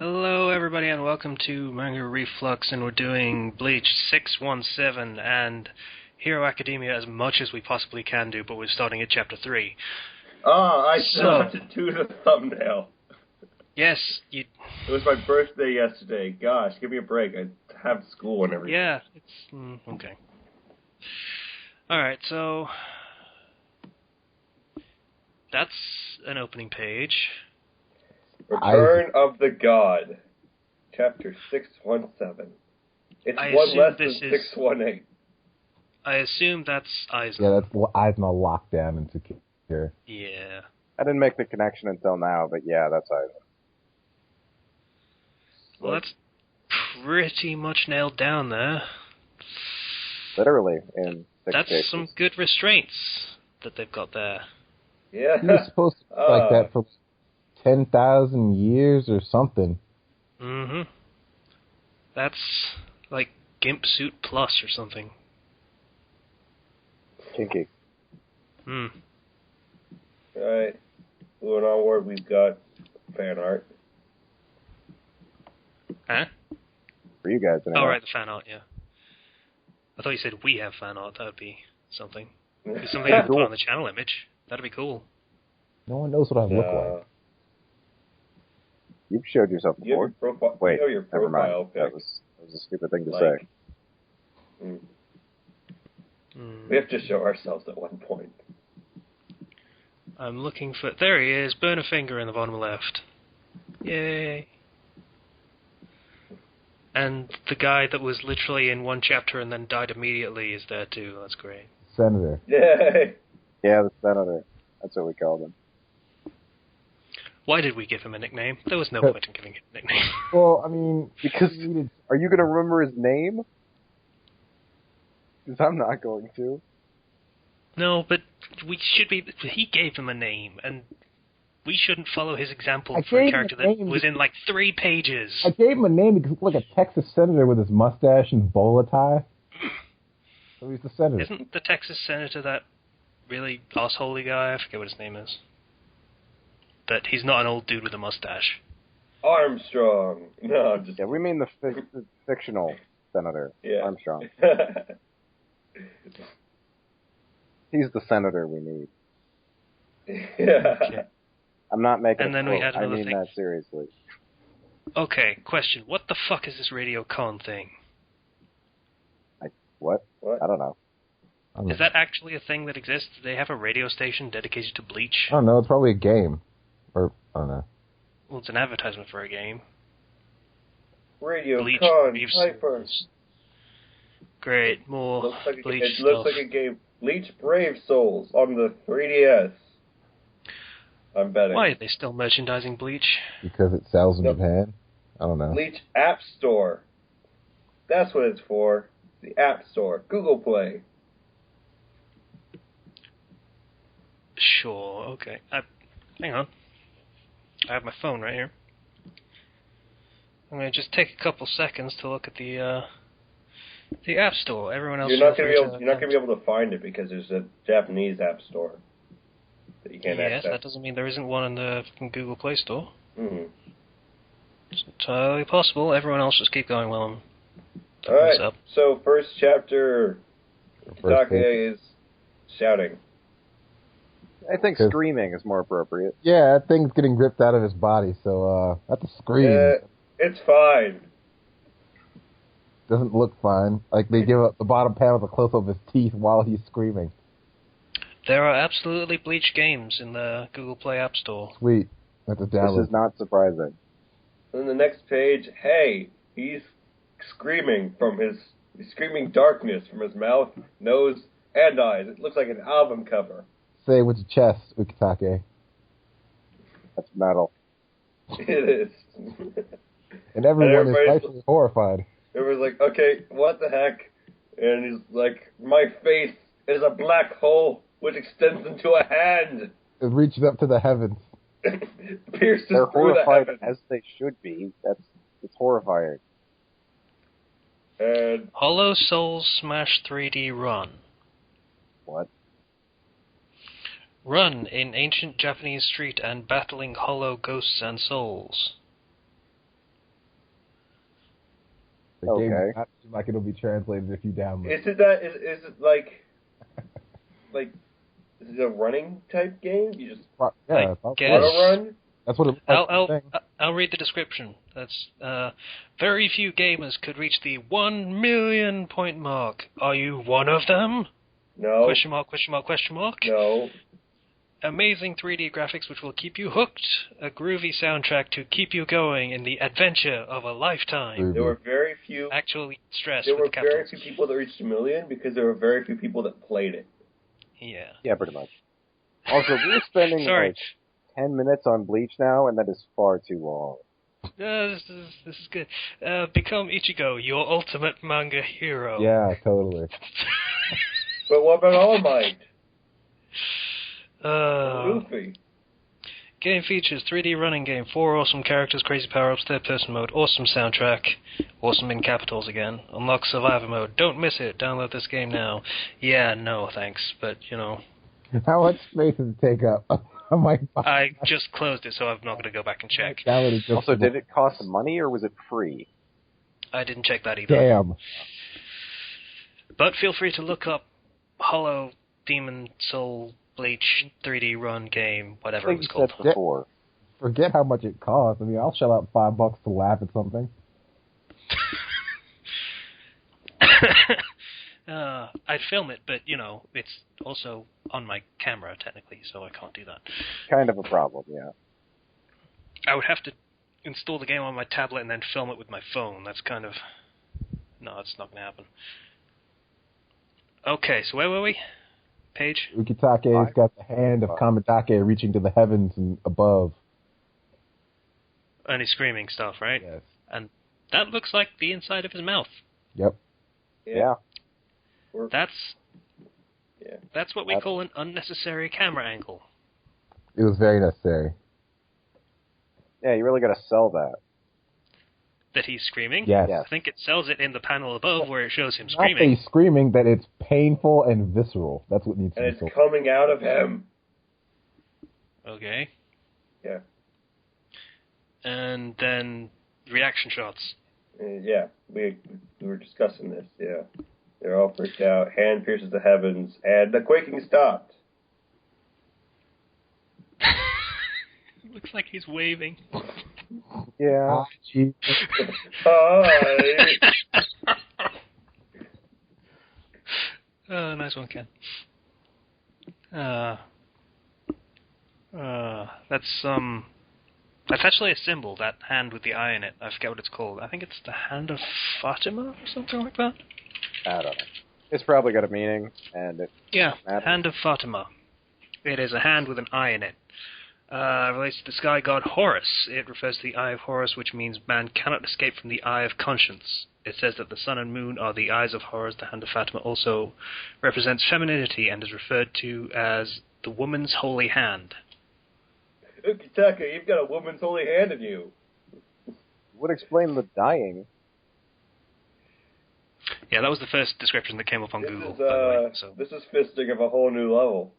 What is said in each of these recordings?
Hello, everybody, and welcome to Manga Reflux, and we're doing Bleach 617 and Hero Academia as much as we possibly can do, but we're starting at Chapter 3. I still have to do the thumbnail. Yes, you... It was my birthday yesterday. Gosh, give me a break. I have school and everything. Yeah, it's... okay. Alright, so... that's an opening page. Return of the God. Chapter 617. It's one less than 618. I assume that's Aizen. Yeah, that's Aizen locked down and secure. Yeah. I didn't make the connection until now, but yeah, that's Aizen. Well, that's pretty much nailed down there. Literally, in six That's cases. some good restraints that they've got there. Yeah. He was supposed to be like that for 10,000 years or something. Mm-hmm. That's like Gimp Suit Plus or something. Kinky. Hmm. Alright. Moving onward, we've got fan art. Huh? For you guys, anyway. Oh, right, the fan art, yeah. I thought you said we have fan art. That would be something. Be something I could put on the channel image. That'd be cool. No one knows what I look like. You've showed yourself You have before. your profile, Wait, you know your never mind. profile pic. That was a stupid thing to say. We have to show ourselves at one point. I'm looking for... There he is. Burn a finger in the bottom left. Yay. And the guy that was literally in one chapter and then died immediately is there too. That's great. Senator. Yay! Yeah, the senator. That's what we called him. Why did we give him a nickname? There was no point in giving him a nickname. Well, I mean, Because are you going to remember his name? Because I'm not going to. No, but we should be... He gave him a name, and we shouldn't follow his example for a character that was in like 3 pages. I gave him a name because he looked like a Texas senator with his mustache and bowler tie. So he's the senator. Isn't the Texas senator that really assholey guy? I forget what his name is. But he's not an old dude with a mustache. Armstrong. No, I'm just... Yeah, we mean the fictional senator, Yeah. Armstrong. He's the senator we need. Yeah. Okay. I'm not making And a then we quote. had I another mean thing. that seriously. Okay, question. What the fuck is this radio con thing? What? I don't know. Is that actually a thing that exists? Do they have a radio station dedicated to Bleach? I don't know. It's probably a game. Or, I don't know. Well, it's an advertisement for a game. Radio Bleach Con Brave Hyper. Souls. Great, more Looks like Bleach it stuff. looks like a game. Bleach Brave Souls on the 3DS. I'm betting. Why are they still merchandising Bleach? Because it sells in Nope. Japan? I don't know. Bleach App Store. That's what it's for. The App Store. Google Play. Sure, okay. Hang on. I have my phone right here. I'm going to just take a couple seconds to look at the App Store. Everyone else You're not gonna be able to find it because there's a Japanese App Store that you can't Yes, access. that doesn't mean there isn't one in the Google Play Store. Mm-hmm. It's entirely possible. Everyone else just keep going while I'm All right. up. So first chapter, Take is shouting. I think screaming is more appropriate. Yeah, that thing's getting ripped out of his body, so that's a scream. It's fine. Doesn't look fine. Like, they give up the bottom panel a close-up of his teeth while he's screaming. There are absolutely Bleach games in the Google Play App Store. Sweet. That's a download. This is not surprising. Then the next page, hey, he's screaming darkness from his mouth, nose, and eyes. It looks like an album cover. Say it with your chest, Ukitake. That's metal. It is. And everyone is everybody's- rightfully horrified. Everyone's like, okay, what the heck? And he's like, my face is a black hole which extends into a hand. It reaches up to the heavens. Pierces They're through the horrified heavens. as they should be. It's horrifying. And Hollow Souls Smash 3D Run. What? Run in ancient Japanese street and battling hollow ghosts and souls. The game Okay. does not seem like it'll be translated if you download. Is it like is it a running type game? You just Yeah, guess. auto run? that's what it looks like. I'll read the description. That's very few gamers could reach the 1 million point mark. Are you one of them? No. Question mark, question mark, question mark. No. Amazing 3D graphics which will keep you hooked. A groovy soundtrack to keep you going in the adventure of a lifetime. There were very few. Actually stressed There with were the very capitals. few people that reached a million because there were very few people that played it. Yeah. Yeah, pretty much. Also, we're spending Sorry. like 10 minutes on Bleach now, and that is far too long. This is good. Become Ichigo, your ultimate manga hero. Yeah, totally. But what about All Might? Uh, Luffy. Game features 3D running game, 4 awesome characters, crazy power-ups, third-person mode, awesome soundtrack, awesome in capitals again, unlock survivor mode, don't miss it, download this game now. Yeah, no, thanks, but, you know. How much space does it take up? I'm like, I just closed it, so I'm not going to go back and check. Also, did it cost money, or was it free? I didn't check that either. Damn. But feel free to look up Hollow Demon Soul Bleach 3D run game, whatever it was called. Before. Forget how much it costs. I mean, I'll shell out $5 to laugh at something. I'd film it, but, you know, it's also on my camera, technically, so I can't do that. Kind of a problem, yeah. I would have to install the game on my tablet and then film it with my phone. That's kind of... No, it's not going to happen. Okay, so where were we? Page? Ukitake's got the hand of Kamitake reaching to the heavens and above. And he's screaming stuff, right? Yes. And that looks like the inside of his mouth. Yep. Yeah. That's what we call an unnecessary camera angle. It was very necessary. Yeah, you really got to sell that. That he's screaming? Yes. I think it sells it in the panel above where it shows him Not screaming. that he's screaming, that it's painful and visceral. That's what needs to And be it's sold. coming out of him. Okay. Yeah. And then reaction shots. Yeah, we were discussing this, yeah. They're all freaked out. Hand pierces the heavens, and the quaking stopped. Looks like he's waving. Yeah. Hi! Nice one, Ken. That's actually a symbol, that hand with the eye in it. I forget what it's called. I think it's the Hand of Fatima or something like that? I don't know. It's probably got a meaning, and it matters. Hand of Fatima. It is a hand with an eye in it. Relates to the sky god Horus. It refers to the Eye of Horus, which means man cannot escape from the Eye of Conscience. It says that the sun and moon are the eyes of Horus. The Hand of Fatima also represents femininity and is referred to as the woman's holy hand. Ukitaka, you've got a woman's holy hand in you. Would explain the dying. Yeah, that was the first description that came up on Google, Is, by the way. So. This is fisting of a whole new level.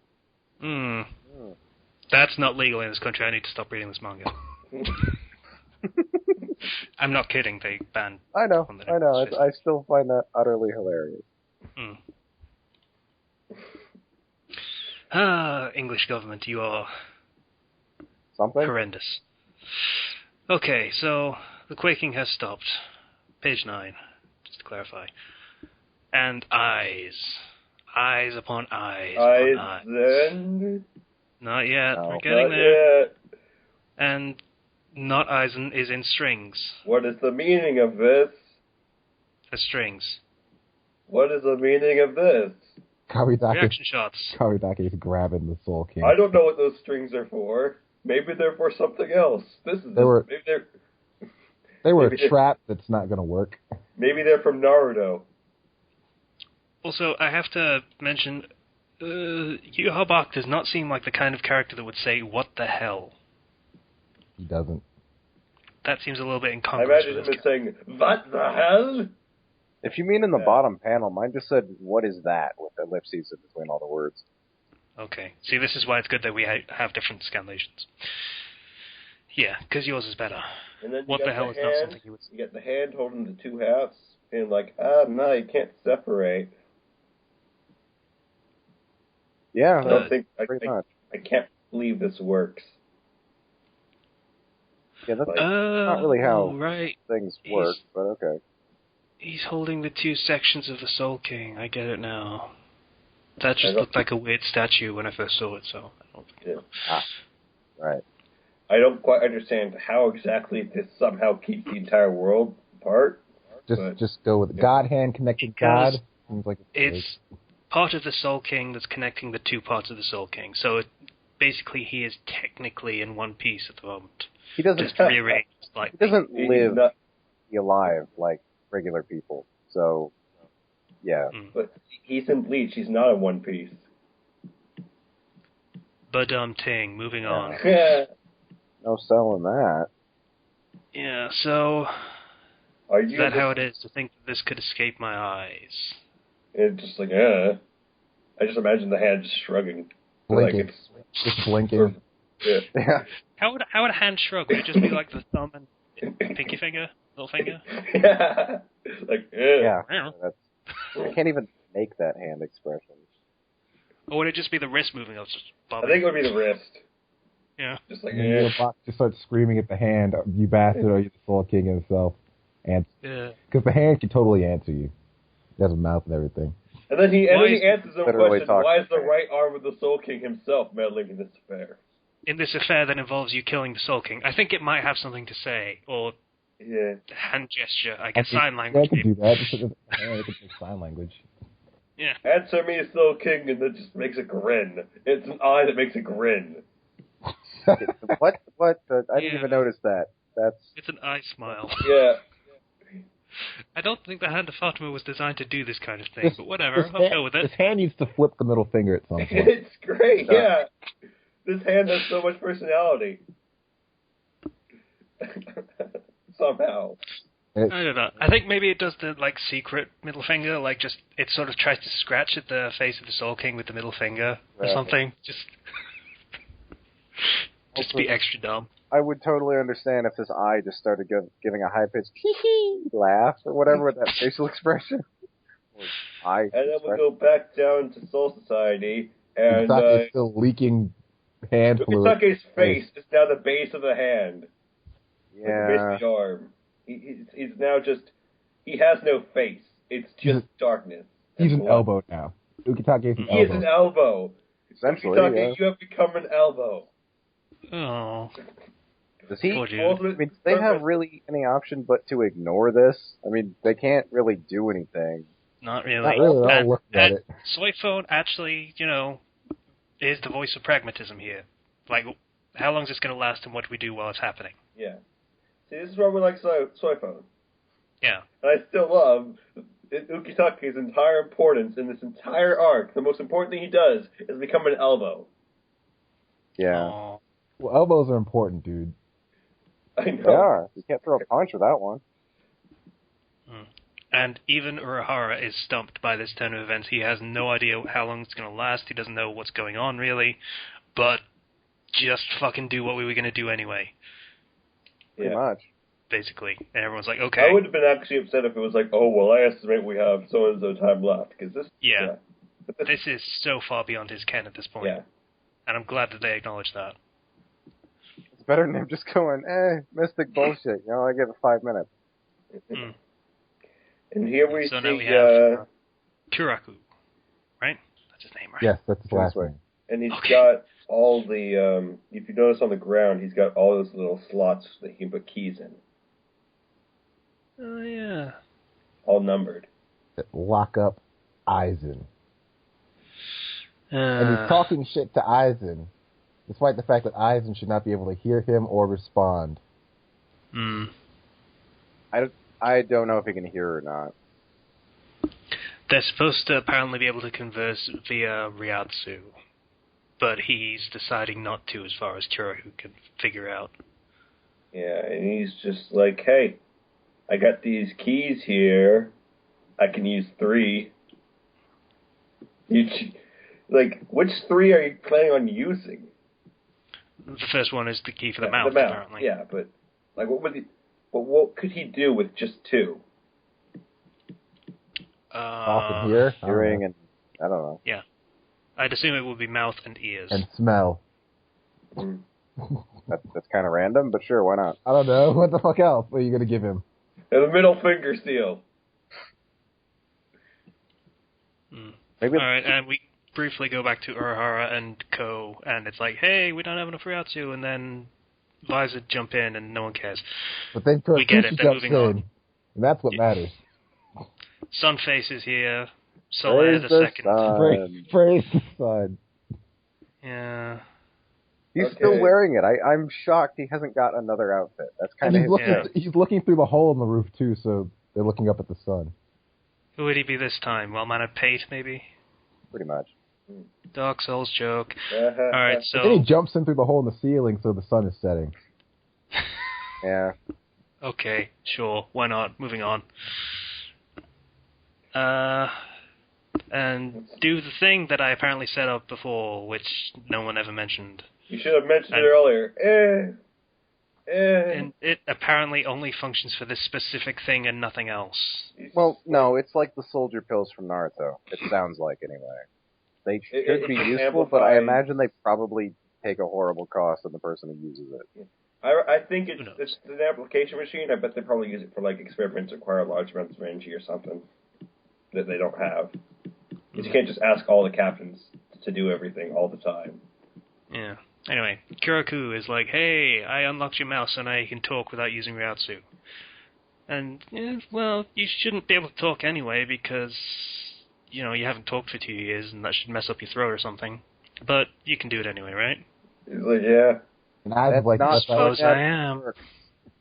That's not legal in this country. I need to stop reading this manga. I'm not kidding. They banned. I know. I still find that utterly hilarious. English government, you are Something? horrendous. Okay, so the quaking has stopped. Page 9, just to clarify. And eyes. Eyes upon eyes. Upon eyes. Then? Not yet. No, We're getting Not there. yet. And not Aizen is in strings. What is the meaning of this? The strings. What is the meaning of this? Reaction shots. Kawitake is grabbing the Soul King. I don't know what those strings are for. Maybe they're for something else. Maybe they're They were maybe a trap that's not going to work. Maybe they're from Naruto. Also, I have to mention, Yu Habak does not seem like the kind of character that would say, "What the hell?" He doesn't. That seems a little bit I incongruous. imagine him saying, "What the hell?" If you mean in the bottom panel, mine just said, "What is that?" with ellipses in between all the words. Okay. See, this is why it's good that we have different scanlations. Yeah, because yours is better. And then What the hell is not something you would... You get the hand holding the two halves. being like, no, you can't separate. Yeah, I don't think pretty much. I can't believe this works. Yeah, that's Like, not really how right. things work, but okay. He's holding the two sections of the Soul King. I get it now. That just don't- looked like a weird statue when I first saw it, so I don't think Right. I don't quite understand how exactly this somehow keeps the entire world apart. Just go with God hand connecting God. Because Seems like it's part of the Soul King that's connecting the two parts of the Soul King. So basically he is technically in one piece at the moment. He doesn't Just rearranged slightly. He doesn't He's live not- be alive like regular people. So, yeah. But he's in Bleach. He's not in One Piece. Ting, moving on. Yeah. No selling that. Yeah, so Are is you that just, how it is to think that this could escape my eyes? It's just like, I just imagine the hand just shrugging. blinking. Like it's Just blinking. yeah. Yeah. How would a hand shrug? Would it just be like the thumb and pinky finger, little finger? Yeah. Like Yeah. Yeah. That's, I can't even make that hand expression. Or would it just be the wrist moving? Just I bobbing? think it would be the wrist. Yeah. Just like And then the box just starts screaming at the hand, "You bastard! Are you the Soul King himself?" And Yeah. because the hand can totally answer you, it has a mouth and everything. And then he answers the Literally question, talking why is the to me. right arm of the Soul King himself meddling in this affair? In this affair that involves you killing the Soul King, I think it might have something to say, or Yeah. hand gesture. I guess Okay, sign Yeah, language. I can do that. Just the hand can make sign language. Yeah. Answer me, Soul King, and that just makes a grin. It's an eye that makes a grin. What? I didn't Yeah. even notice that. That's It's an eye smile. Yeah. I don't think the Hand of Fatima was designed to do this kind of thing, but whatever, I'll go with This it. hand needs to flip the middle finger at some point. It's great, yeah. This hand has so much personality. Somehow. I don't know. I think maybe it does the, secret middle finger, just, it sort of tries to scratch at the face of the Soul King with the middle finger, or Right. something. Just to be extra dumb. I would totally understand if this eye just started giving a high-pitched hee-hee laugh or whatever with that facial expression. Or eye And then we expression. go back down to Soul Society, and Utake's still leaking hand fluid. Ukitake's face is now the base of the hand. Like the base Yeah. of the arm. He's now just... He has no face. It's just darkness. He's and an blood. elbow now. Ukitake's an He is elbow. an elbow. Essentially, Ukitake, yeah. you have become an elbow. Oh. Does he? Poor dude. I mean, do they have really any option but to ignore this? I mean, they can't really do anything. Not really. Not really. I'll And- look at and it. Soy Phone actually, is the voice of pragmatism here. How long is this going to last and what do we do while it's happening? Yeah. See, this is why we like Soy Phone. Yeah. And I still love Ukitake's entire importance in this entire arc. The most important thing he does is become an elbow. Yeah. Aw. Well, elbows are important, dude. I know. They are. You can't throw a punch with that one. And even Urahara is stumped by this turn of events. He has no idea how long it's going to last. He doesn't know what's going on, really. But just fucking do what we were going to do anyway, Pretty Yeah. much. basically. And everyone's like, okay. I would have been actually upset if it was like, oh, well, I estimate we have so-and-so time left. Because this... Yeah. But This is so far beyond his ken at this point. Yeah. And I'm glad that they acknowledge that. It's better than him just going, mystic bullshit. I give it 5 minutes. Mm. And here we So see... now we have Kuraku, right? That's his name, right? Yes, that's his last way. name. And he's Okay. got all the, if you notice on the ground, he's got all those little slots that he can put keys in. Oh, yeah. All numbered. Lock up Aizen. And he's talking shit to Aizen, despite the fact that Aizen should not be able to hear him or respond. Mm. I don't know if he can hear or not. They're supposed to apparently be able to converse via Ryatsu, but he's deciding not to as far as Kuraku can figure out. Yeah, and he's just like, hey, I got these keys here. I can use 3. Which 3 are you planning on using? The first one is the key for the Yeah, mouth, apparently. Yeah, but what could he do with just 2? Off in here. Hearing and I don't know. Yeah. I'd assume it would be mouth and ears. And smell. That's kind of random, but sure, why not? I don't know. What the fuck else are you going to give him? And a middle finger seal. Maybe. Alright, and we briefly go back to Urahara and Ko, and it's like, hey, we don't have enough Ryatsu, and then Liza jump in, and no one cares. But then We get it, Kurokushi then jumps moving in, on. and that's what matters. Sunface is here. Soleil Praise the the second. sun. Praise the sun. Yeah. He's Okay. still wearing it. I'm shocked he hasn't got another outfit. That's kind And of he's his looking, thing. he's looking through the hole in the roof, too, so they're looking up at the sun. Who would he be this time? Well-mannered Pate, maybe? Pretty much. Dark Souls joke. Alright, But then he so... jumps in through the hole in the ceiling so the sun is setting. Yeah. Okay, sure, why not? Moving on. And do the thing that I apparently set up before, which no one ever mentioned. You should have mentioned it earlier. And it apparently only functions for this specific thing and nothing else. Well, no, it's like the soldier pills from Naruto. It sounds like, anyway. They should be useful, but I imagine they probably take a horrible cost on the person who uses it. I think it's an application machine. I bet they probably use it for like experiments that require large amounts of energy or something that they don't have. Because you can't just ask all the captains to do everything all the time. Yeah. Anyway, Kiraku is like, hey, I unlocked your mouse and I can talk without using Ryatsu. And, well, you shouldn't be able to talk anyway because, you haven't talked for 2 years and that should mess up your throat or something. But you can do it anyway, right? He's like, yeah. And I was like, not suppose I am.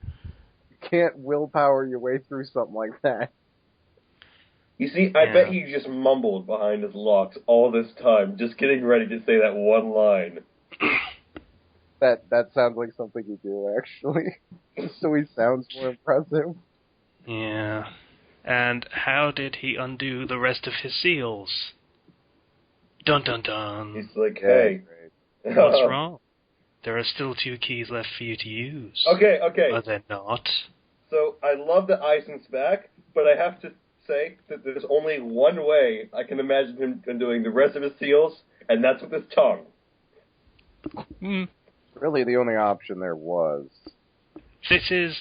You can't willpower your way through something like that. You see, I bet he just mumbled behind his locks all this time, just getting ready to say that one line. That sounds like something you do, actually. Just so he sounds more impressive. Yeah. And how did he undo the rest of his seals? Dun dun dun. He's like, hey. What's wrong? There are still 2 keys left for you to use. Okay. Are there not? So, I love that Aizen's back, but I have to say that there's only one way I can imagine him doing the rest of his seals, and that's with his tongue. Really, the only option there was. This is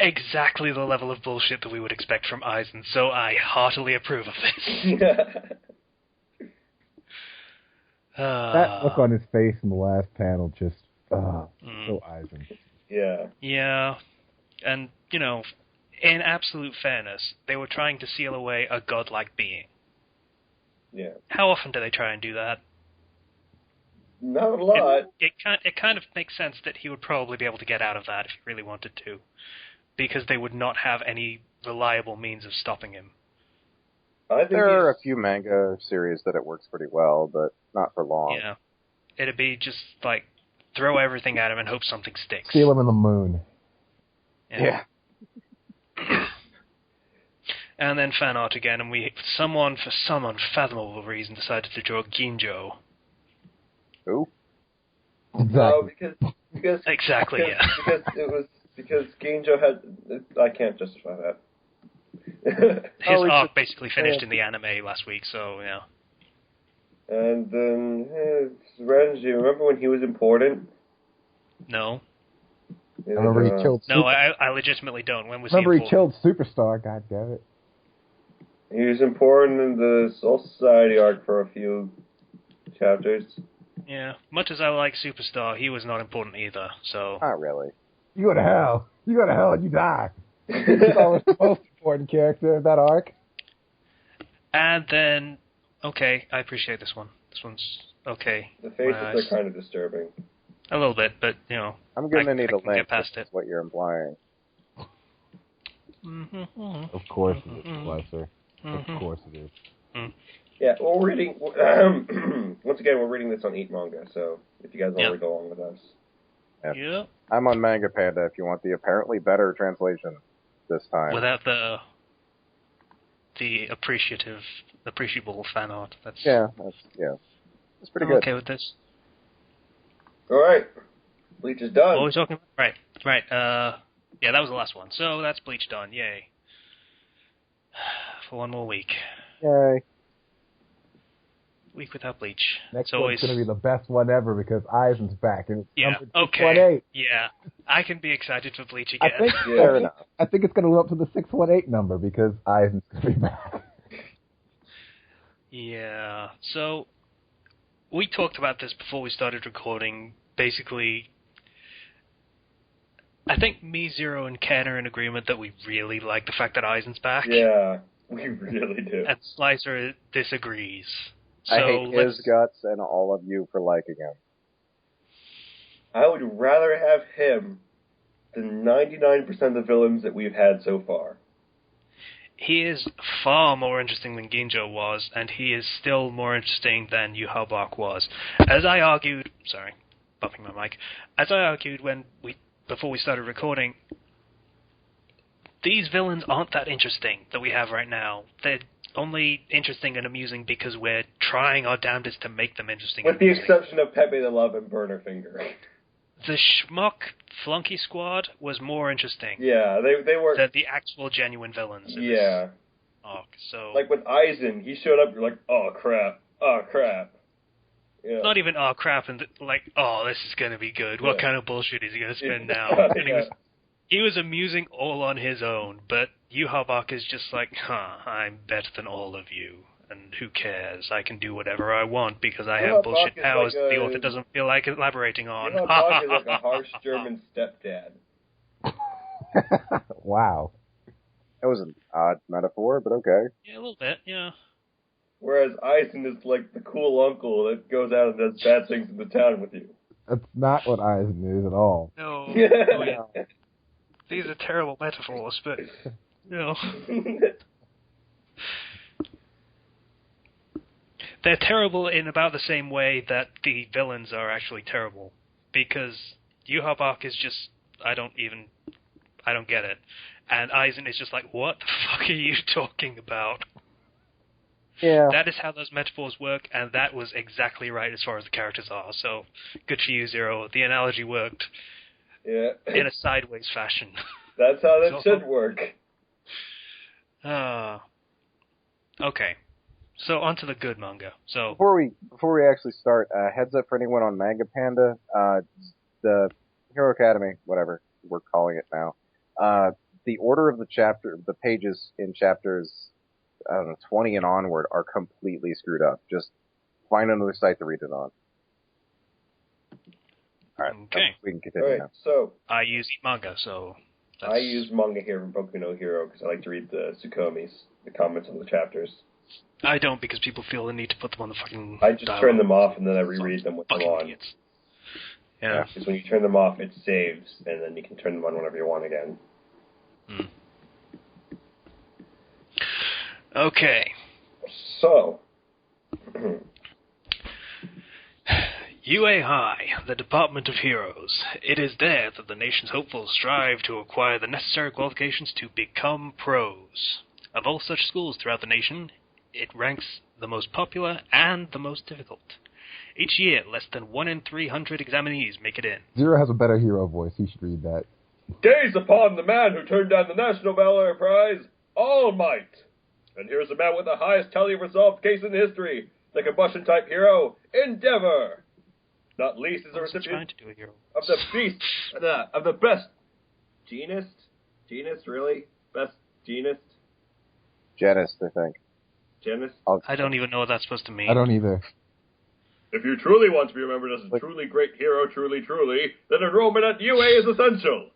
exactly the level of bullshit that we would expect from Aizen, so I heartily approve of this. that look on his face in the last panel just, so Aizen. Yeah. Yeah, and, in absolute fairness, they were trying to seal away a godlike being. Yeah. How often do they try and do that? Not a lot. It kind of makes sense that he would probably be able to get out of that if he really wanted to, because they would not have any reliable means of stopping him. I think There are a few manga series that it works pretty well, but not for long. Yeah. It'd be just, like, throw everything at him and hope something sticks. Seal him in the moon. Yeah. And then fan art again, and someone, for some unfathomable reason, decided to draw Ginjo. Who? Exactly. No, because Exactly, yeah. because Ginjo had. I can't justify that. His arc basically finished in the anime last week, so, yeah. And then, Renji, remember when he was important? No. I remember he killed. No, I legitimately don't. When was Remember he he important? killed Superstar. God damn it. He was important in the Soul Society arc for a few chapters. Yeah. Much as I like Superstar, he was not important either, so... Not really. You go to hell. You go to hell and you die. Superstar was the most important character of that arc. And then... Okay, I appreciate this one. This one's okay. The faces are kind of disturbing. A little bit, but, I'm going to need a I can link. get past That's it. what you're implying. Of course it is, Slicer. Of course it is. Yeah, well, we're reading... once again, we're reading this on Eat Manga, so if you guys want to go along with us. Yeah. I'm on Manga Panda if you want the apparently better translation this time. Without the appreciable fan art. That's It's pretty I'm good. okay with this. Alright. Bleach is done. What are we talking about? Right. Yeah, that was the last one. So that's Bleach done. Yay. for one more week. Yay. Week without Bleach. Next one's going to be the best one ever because Aizen's back. And it's number 618. Okay. Yeah. I can be excited for Bleach again. Fair enough. I think it's going to live up to the 618 number because Aizen's going to be back. Yeah. So, we talked about this before we started recording. Basically, I think me, Zero, and Ken are in agreement that we really like the fact that Aizen's back. Yeah, we really do. And Slicer disagrees. So I hate his guts and all of you for liking him. I would rather have him than 99% of the villains that we've had so far. He is far more interesting than Ginjo was, and he is still more interesting than Yuhabak was. As I argued... Sorry, bumping my mic. As I argued before we started recording, these villains aren't that interesting that we have right now. They're only interesting and amusing because we're trying our damnedest to make them interesting. With the exception of Pepe the Love and Burner Finger. The schmuck Flunky Squad was more interesting. Yeah, they were... than the actual genuine villains. Yeah. So... Like with Aizen, he showed up, you're like, oh crap. Yeah. Not even, oh crap, and oh, this is going to be good. What kind of bullshit is he going to spin now? And he was amusing all on his own, but Yuhabak is just like, I'm better than all of you, and who cares? I can do whatever I want because I have bullshit powers the author doesn't feel like elaborating on. Yuhabak is like a harsh German stepdad. Wow. That was an odd metaphor, but okay. Yeah, a little bit, yeah. Whereas Aizen is like the cool uncle that goes out and does bad things in the town with you. That's not what Aizen is at all. No. These are terrible metaphors, but, They're terrible in about the same way that the villains are actually terrible. Because Yuhabak is just, I don't get it. And Aizen is just like, what the fuck are you talking about? Yeah. That is how those metaphors work, and that was exactly right as far as the characters are. So, good for you, Zero. The analogy worked in a sideways fashion. That's how that should work. Okay. So, on to the good manga. So Before we actually start, heads up for anyone on Manga Panda, the Hero Academy, whatever we're calling it now, the order of the pages in chapters 20 and onward are completely screwed up. Just find another site to read it on. Alright, okay. We can continue now. So I use Manga, so... I use Manga here from Boku no Hero because I like to read the Tsukomis, the comments on the chapters. I don't because people feel the need to put them on the fucking... I just turn them off and then I reread them with them on. Idiots. Yeah. Because when you turn them off, it saves, and then you can turn them on whenever you want again. Okay. So... UA High, the Department of Heroes. It is there that the nation's hopefuls strive to acquire the necessary qualifications to become pros. Of all such schools throughout the nation, it ranks the most popular and the most difficult. Each year, less than 1 in 300 examinees make it in. Zero has a better hero voice. He should read that. Gaze upon the man who turned down the National Valor Prize, All Might. And here's a man with the highest tally of resolved case in history, the combustion-type hero, Endeavor. Not least is a recipient of the beast, of the best genist? Genist, really? Best genist? Genist, I think. Genist? I don't even know what that's supposed to mean. I don't either. If you truly want to be remembered as a truly great hero, truly, then enrollment at UA is essential.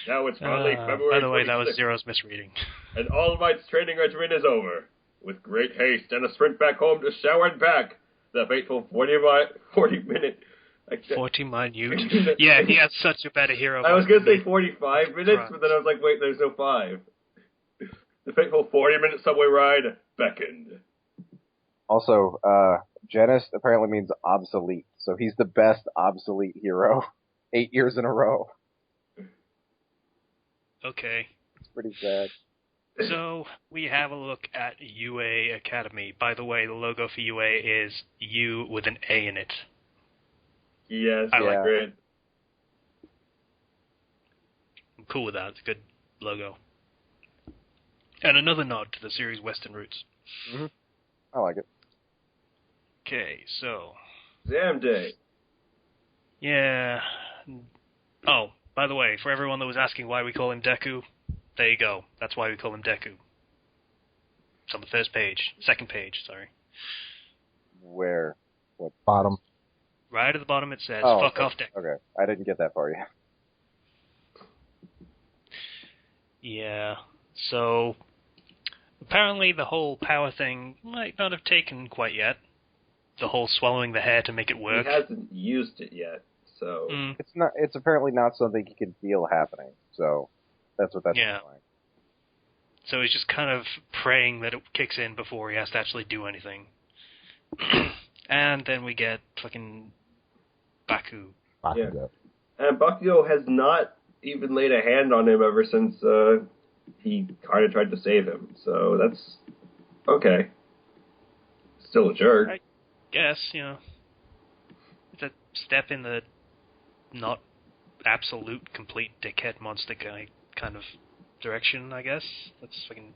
Now it's finally February By the way, 26th, that was Zero's misreading. and All Might's training regimen is over. With great haste and a sprint back home to shower and pack, the fateful 40-minute... 40 minute? Yeah, he has such a better hero. I was going to say 45 minutes, but then I was like, wait, there's no 5. The fateful 40-minute subway ride beckoned. Also, Genist apparently means obsolete, so he's the best obsolete hero 8 years in a row. Okay. It's pretty sad. So, we have a look at UA Academy. By the way, the logo for UA is U with an A in it. Yes, I like it. I'm cool with that. It's a good logo. And another nod to the series' Western roots. Mm-hmm. I like it. Okay, so... Exam day. Yeah. Oh, by the way, for everyone that was asking why we call him Deku, there you go. That's why we call him Deku. It's on the second page, sorry. Where? What? Bottom. Right at the bottom it says, Oh, fuck okay. off Deku. Okay, I didn't get that far yet. Yeah, so... Apparently the whole power thing might not have taken quite yet. The whole swallowing the hair to make it work. He hasn't used it yet, so... It's apparently not something you can feel happening, so that's what that's implying. So he's just kind of praying that it kicks in before he has to actually do anything. And then we get fucking Baku. Yeah. And Bakugo has not even laid a hand on him ever since he kind of tried to save him. So that's okay. Still a jerk. I guess, it's a step in the not absolute, complete dickhead monster guy kind of direction, I guess. That's fucking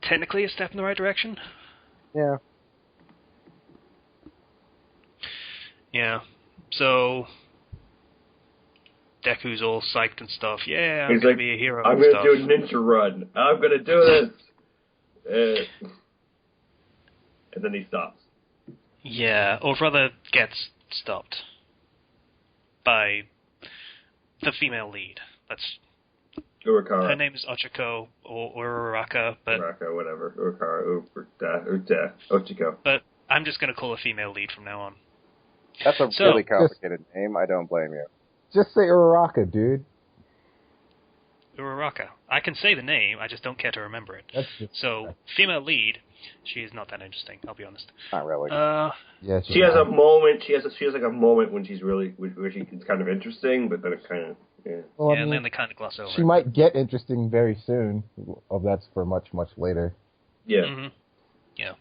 technically a step in the right direction. Yeah. Yeah. So Deku's all psyched and stuff. Yeah, I'm He's gonna like, be a hero. I'm and gonna stuff. do a ninja run. I'm gonna do this. And then he stops. Yeah, or rather gets stopped by the female lead. That's Urukara. her name is Ochiko or Uraraka, but Uraka, whatever. Urukara, Ochiko. but I'm just gonna call her female lead from now on. That's a really complicated name. I don't blame you. Just say Uraraka, dude. Uraraka. I can say the name, I just don't care to remember it. So, female lead, she is not that interesting, I'll be honest. Not really. Yeah, she has a moment. She has like a moment when she's really, where it's kind of interesting, but then it kind of, yeah. Well, and then they kind of gloss over. She might get interesting very soon. Oh, that's for much, much later. Yeah. Mm-hmm. Yeah.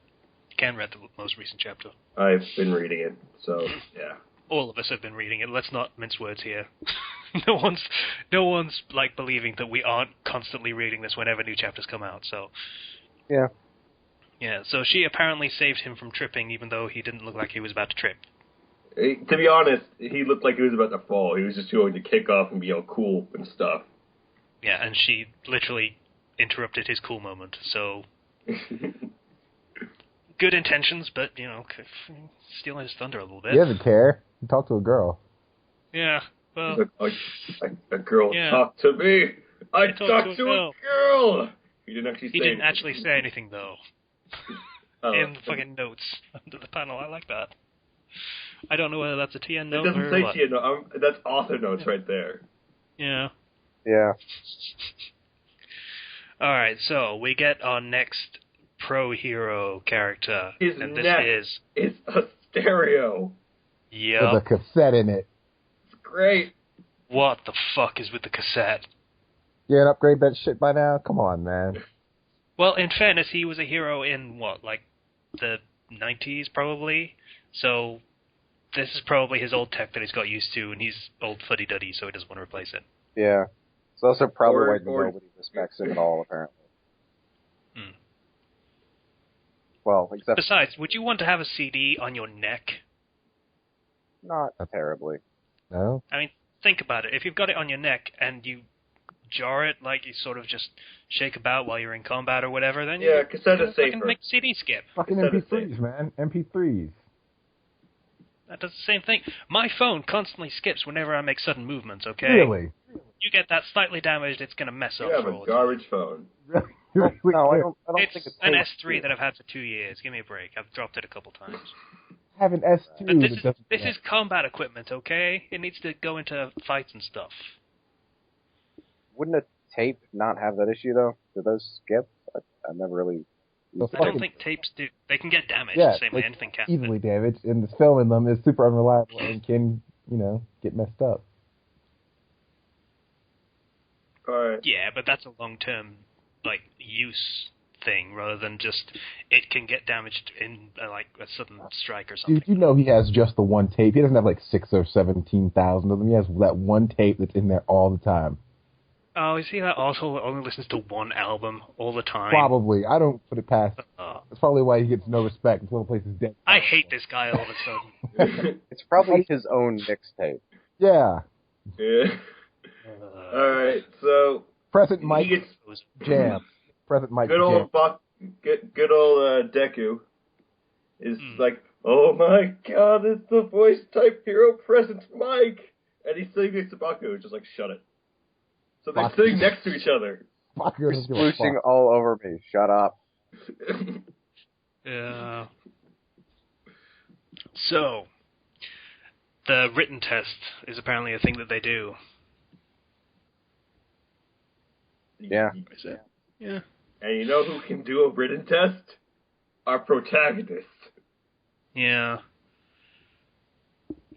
Ken read the most recent chapter. I've been reading it, so yeah. All of us have been reading it. Let's not mince words here. No one's like believing that we aren't constantly reading this whenever new chapters come out. So yeah. Yeah. So she apparently saved him from tripping, even though he didn't look like he was about to trip. To be honest, he looked like he was about to fall. He was just going to kick off and be all cool and stuff. Yeah, and she literally interrupted his cool moment. So good intentions, but stealing his thunder a little bit. He doesn't care. He talked to a girl. Yeah. Well, a girl talked to me. I talked to a girl. He didn't actually say. He didn't actually say anything though. In the fucking notes under the panel, I like that. I don't know whether that's a TN note or what. It doesn't say TN note. That's author notes right there. Yeah. Yeah. All right, so we get our next pro hero character, and this is a stereo. Yeah. With a cassette in it. It's great. What the fuck is with the cassette? You ain't upgrade that shit by now? Come on, man. Well, in fairness, he was a hero in, the 90s, probably? So, this is probably his old tech that he's got used to, and he's old fuddy-duddy, so he doesn't want to replace it. Yeah. It's also probably why nobody respects him at all, apparently. Hmm. Well, except... Besides, would you want to have a CD on your neck? Not terribly. No? I mean, think about it. If you've got it on your neck, and you jar it, like you sort of just shake about while you're in combat or whatever, then cassette is safer. Fucking make CD skip. Fucking MP3s, man. MP3s. That does the same thing. My phone constantly skips whenever I make sudden movements, okay? Really? You get that slightly damaged, it's going to mess up You have for all a the time. garbage phone. No, I don't It's think it's an S3 that I've had for 2 years. Give me a break. I've dropped it a couple times. I have an S2 But this is combat equipment, okay? It needs to go into fights and stuff. Wouldn't a tape not have that issue, though? Do those skip? I've never really... I don't think tapes do. They can get damaged yeah, the same way anything can. easily damaged, and the film in them is super unreliable and can, get messed up. Alright. Yeah, but that's a long-term, use thing, rather than just, it can get damaged in, a sudden strike or something. Dude, he has just the one tape. He doesn't have, 6 or 17,000 of them. He has that one tape that's in there all the time. Oh, is he that asshole that only listens to one album all the time? Probably. I don't put it past. That's probably why he gets no respect until the place is dead. I hate this guy all of a sudden. It's probably his own mixtape. Yeah. Yeah. Alright, so... Present Mike Jam. Present Mike Good old Deku is like, oh my god, it's the voice type hero Present Mike! And he's sitting next to Baku, just like, shut it. So they're sitting next to each other. You're splooshing all over me. Shut up. Yeah. So, the written test is apparently a thing that they do. Yeah. Is it? Yeah. And you know who can do a written test? Our protagonist. Yeah.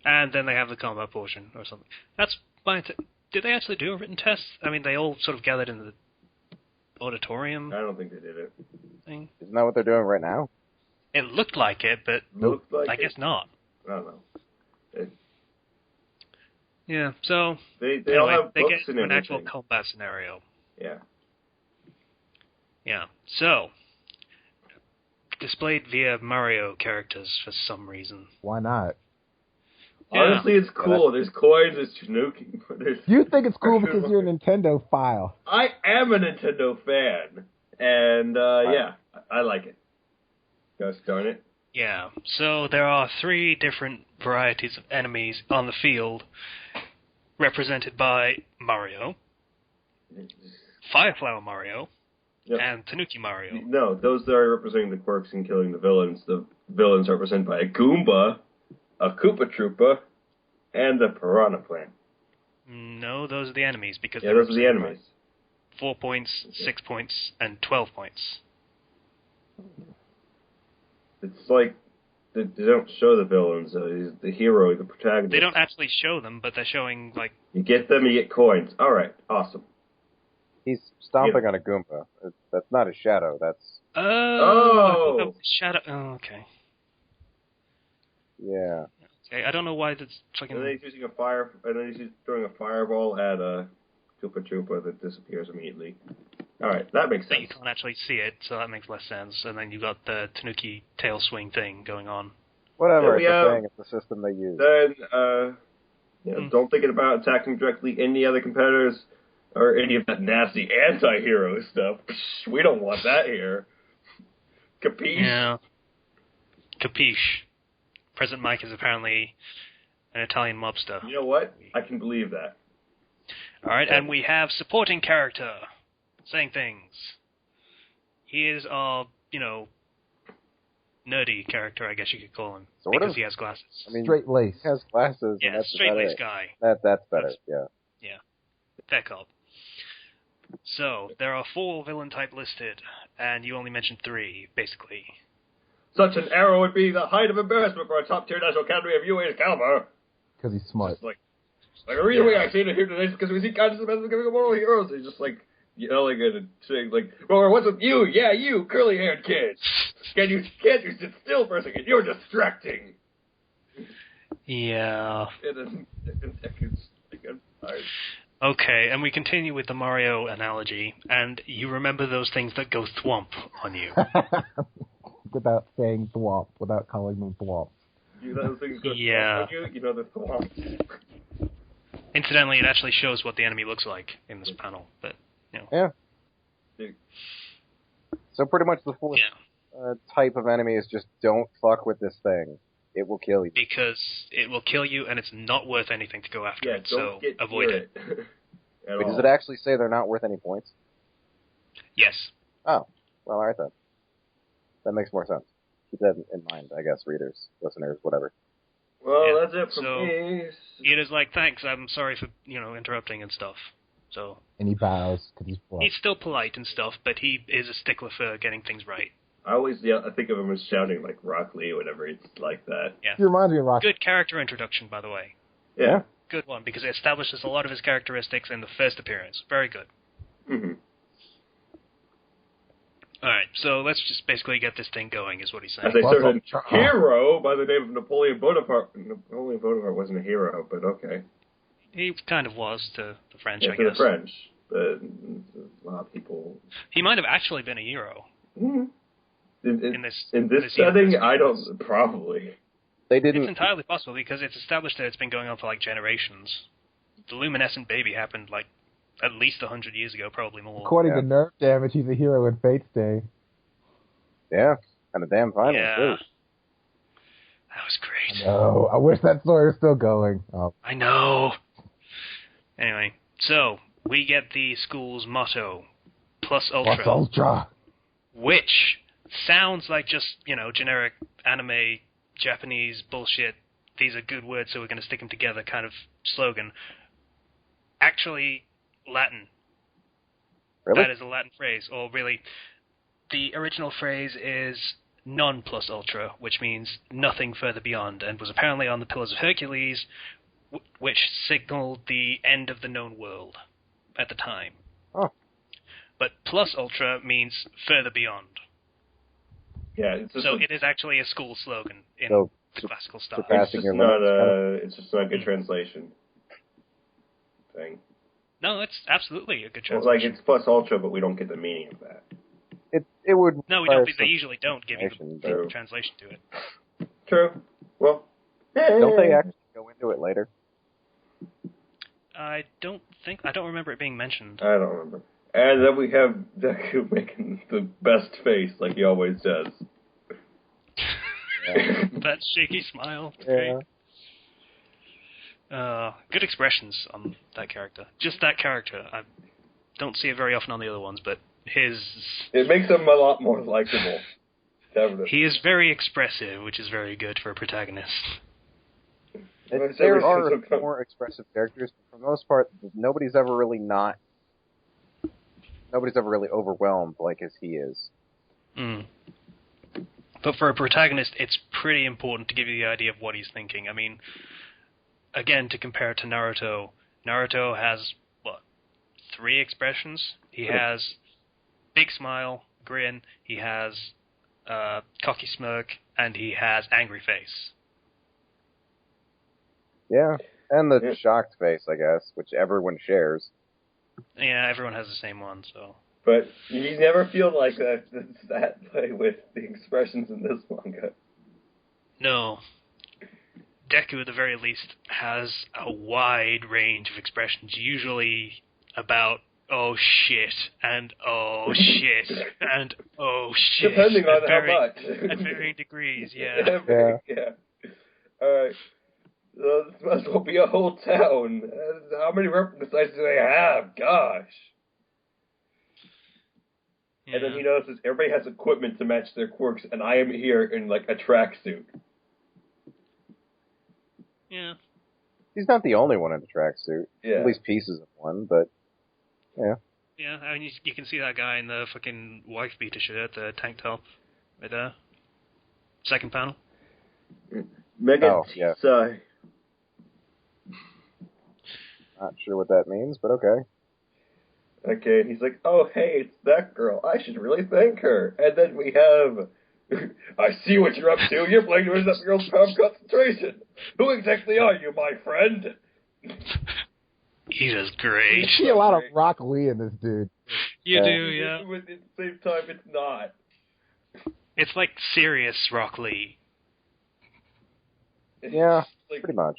And then they have the combat portion or something. That's fine. Did they actually do a written test? I mean, they all sort of gathered in the auditorium. I don't think they did it. Thing. Isn't that what they're doing right now? It looked like it, but I guess not. I don't know. Yeah, so they anyway, all have they books get and an everything. actual combat scenario. Yeah. Yeah. So displayed via Mario characters for some reason. Why not? Yeah. Honestly, it's cool. There's coins, there's Tanuki. You think it's cool because you're a Nintendo file. I am a Nintendo fan. And, yeah, I like it. Gosh darn it. Yeah. So there are 3 different varieties of enemies on the field, represented by Mario, Fireflower Mario, Yep. and Tanuki Mario. No, those are representing the quirks and killing the villains. The villains are represented by a Goomba, a Koopa Troopa, and a Piranha Plant. No, those are the enemies, because Yeah, those are the enemies. 4 points, 6 points, and 12 points. It's like, they don't show the villains. He's the hero, the protagonist. They don't actually show them, but they're showing, like... You get them, you get coins. Alright, awesome. He's stomping on a Goomba. That's not a shadow. That's... Oh! Shadow... Oh, okay. Yeah. Okay, I don't know why that's fucking... And then he's using and then he's throwing a fireball at a Koopa Troopa that disappears immediately. Alright, that makes sense. You can't actually see it, so that makes less sense. And then you've got the Tanuki tail swing thing going on. Whatever, it's a thing. It's the system they use. Then, don't think about attacking directly any other competitors or any of that nasty anti-hero stuff. Psh, we don't want that here. Capiche? Yeah. Capiche. President Mike is apparently an Italian mobster. You know what? I can believe that. Alright, and we have supporting character saying things. He is our, nerdy character, I guess you could call him. Because he has glasses. I mean, straight lace. He has glasses. Yeah, and that's straight-laced guy. That's better, yeah. Yeah. Fair call. So, there are 4 villain type listed, and you only mentioned 3, basically. Such an arrow would be the height of embarrassment for a top-tier National Academy of UA's caliber. Because he's smart. Just like the reason we actually here today is because we see kindness and giving moral heroes. He's just like yelling and saying like, "Well, what's with you? Yeah, you curly-haired kid. Can't you sit still for a second? You're distracting." Yeah. And then, okay, and we continue with the Mario analogy, and you remember those things that go thwomp on you. Without saying thwomp, without calling them thwomp. You know those things go yeah. thwomp on you know the thwomp. Incidentally, it actually shows what the enemy looks like in this panel, but, Yeah. So pretty much the 4th type of enemy is just don't fuck with this thing. It will kill you. Because it will kill you, and it's not worth anything to go after it, so avoid it. Wait, does it actually say they're not worth any points? Yes. Oh, well, alright then. That makes more sense. Keep that in mind, I guess, readers, listeners, whatever. Well, that's it from me. It is like, thanks, I'm sorry for, interrupting and stuff. So. And he bows, because he's polite. He's still polite and stuff, but he is a stickler for getting things right. I always I think of him as shouting like Rock Lee whenever it's like that. Yeah. He reminds me of Rock. Good character introduction, by the way. Yeah. Good one, because it establishes a lot of his characteristics in the first appearance. Very good. Mm-hmm. Alright, so let's just basically get this thing going, is what he's saying. As a certain hero by the name of Napoleon Bonaparte. Napoleon Bonaparte wasn't a hero, but okay. He kind of was to the French, yeah, I to guess. the French. but a lot of people... He might have actually been a hero. Mm-hmm. In this setting, universe. I don't... Probably. They didn't... It's entirely possible, because it's established that it's been going on for, generations. The luminescent baby happened, at least 100 years ago, probably more. According to Nerve Damage, he's a hero in Fate's Day. Yeah, and a damn final, too. That was great. No, I wish that story was still going. Oh. I know. Anyway, so we get the school's motto, Plus Ultra. Plus Ultra. Which sounds like just, generic anime, Japanese bullshit. These are good words, so we're going to stick them together kind of slogan. Actually, Latin. Really? That is a Latin phrase, or really, the original phrase is non plus ultra, which means nothing further beyond, and was apparently on the Pillars of Hercules, which signaled the end of the known world at the time. Oh. But plus ultra means further beyond. Yeah, so it is actually a school slogan in the classical style. It's just not a good translation thing. No, it's absolutely a good translation. It's plus ultra, but we don't get the meaning of that. It would. No, we don't. They usually don't give you the translation to it. True. Well, don't they actually go into it later? I don't remember it being mentioned. I don't remember. And then we have Deku making the best face, like he always does. That shaky smile. Yeah. Great. Good expressions on that character. Just that character. I don't see it very often on the other ones, but it makes him a lot more likable. Definitely. He is very expressive, which is very good for a protagonist. There are more expressive characters, but for the most part, nobody's ever really overwhelmed as he is. Mm. But for a protagonist, it's pretty important to give you the idea of what he's thinking. I mean, again, to compare it to Naruto, Naruto has, 3 expressions? He has big smile, grin, he has cocky smirk, and he has angry face. Yeah, and the shocked face, I guess, which everyone shares. Yeah, everyone has the same one, so... But you never feel like that way with the expressions in this manga. No. Deku, at the very least, has a wide range of expressions, usually about, oh shit, and oh shit, and oh shit. Depending on how much. At varying degrees, yeah. Alright. So this must well be a whole town. How many reference sites do they have? Gosh. Yeah. And then he notices everybody has equipment to match their quirks, and I am here in, a tracksuit. Yeah. He's not the only one in a tracksuit. Yeah. At least pieces of one, but, yeah. Yeah, I mean, you can see that guy in the fucking wife beater shirt, the tank top, right there. Second panel. Mega yeah. Sorry. Not sure what that means, but okay. Okay, and he's like, oh, hey, it's that girl. I should really thank her. And then we have, I see what you're up to. You're playing to that girl's power of concentration. Who exactly are you, my friend? He does great. You see a lot of Rock Lee in this dude. You do, yeah. At the same time, it's not. It's like serious Rock Lee. Yeah, pretty much.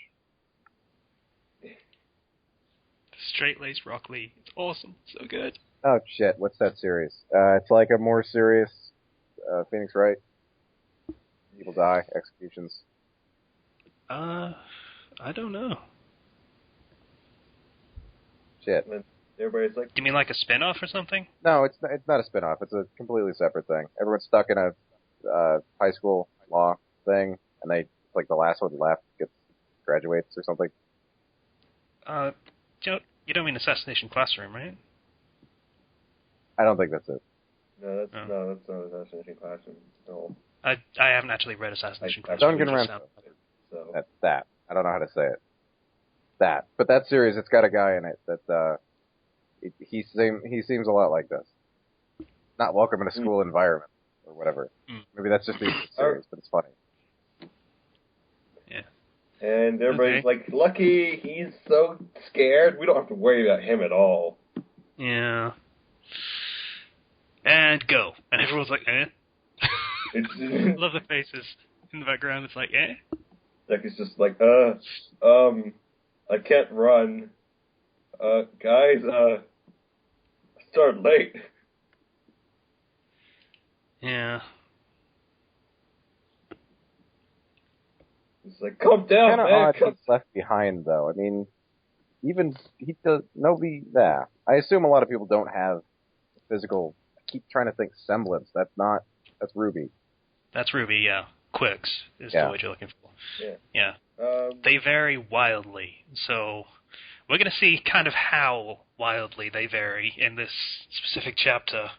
Straight-laced Rock Lee. It's awesome. So good. Oh, shit. What's that series? It's like a more serious Phoenix Wright. People die. Executions. I don't know. Shit. Everybody's like... You mean like a spin-off or something? No, it's not a spin-off. It's a completely separate thing. Everyone's stuck in a high school law thing, and it's like the last one left graduates or something. You don't mean Assassination Classroom, right? I don't think that's it. No, that's not Assassination Classroom. No. I haven't actually read Assassination Classroom. Duncan That's that. I don't know how to say it. That. But that series, it's got a guy in it that he seems a lot like this. Not welcome in a school environment or whatever. Maybe that's just the series, but it's funny. Yeah. And everybody's like, lucky, he's so scared, we don't have to worry about him at all. Yeah. And go. And everyone's like, eh? Love the faces in the background. It's like, eh? Decky's just like, I can't run. Guys, I started late. Yeah. It's like, calm down, Kind of man. odd he's left behind, though. I mean, even he does nobody. Yeah, I assume a lot of people don't have physical. I keep trying to think semblance. That's Ruby. That's Ruby, yeah. Quirks is the word you're looking for. Yeah. They vary wildly, so we're going to see kind of how wildly they vary in this specific chapter,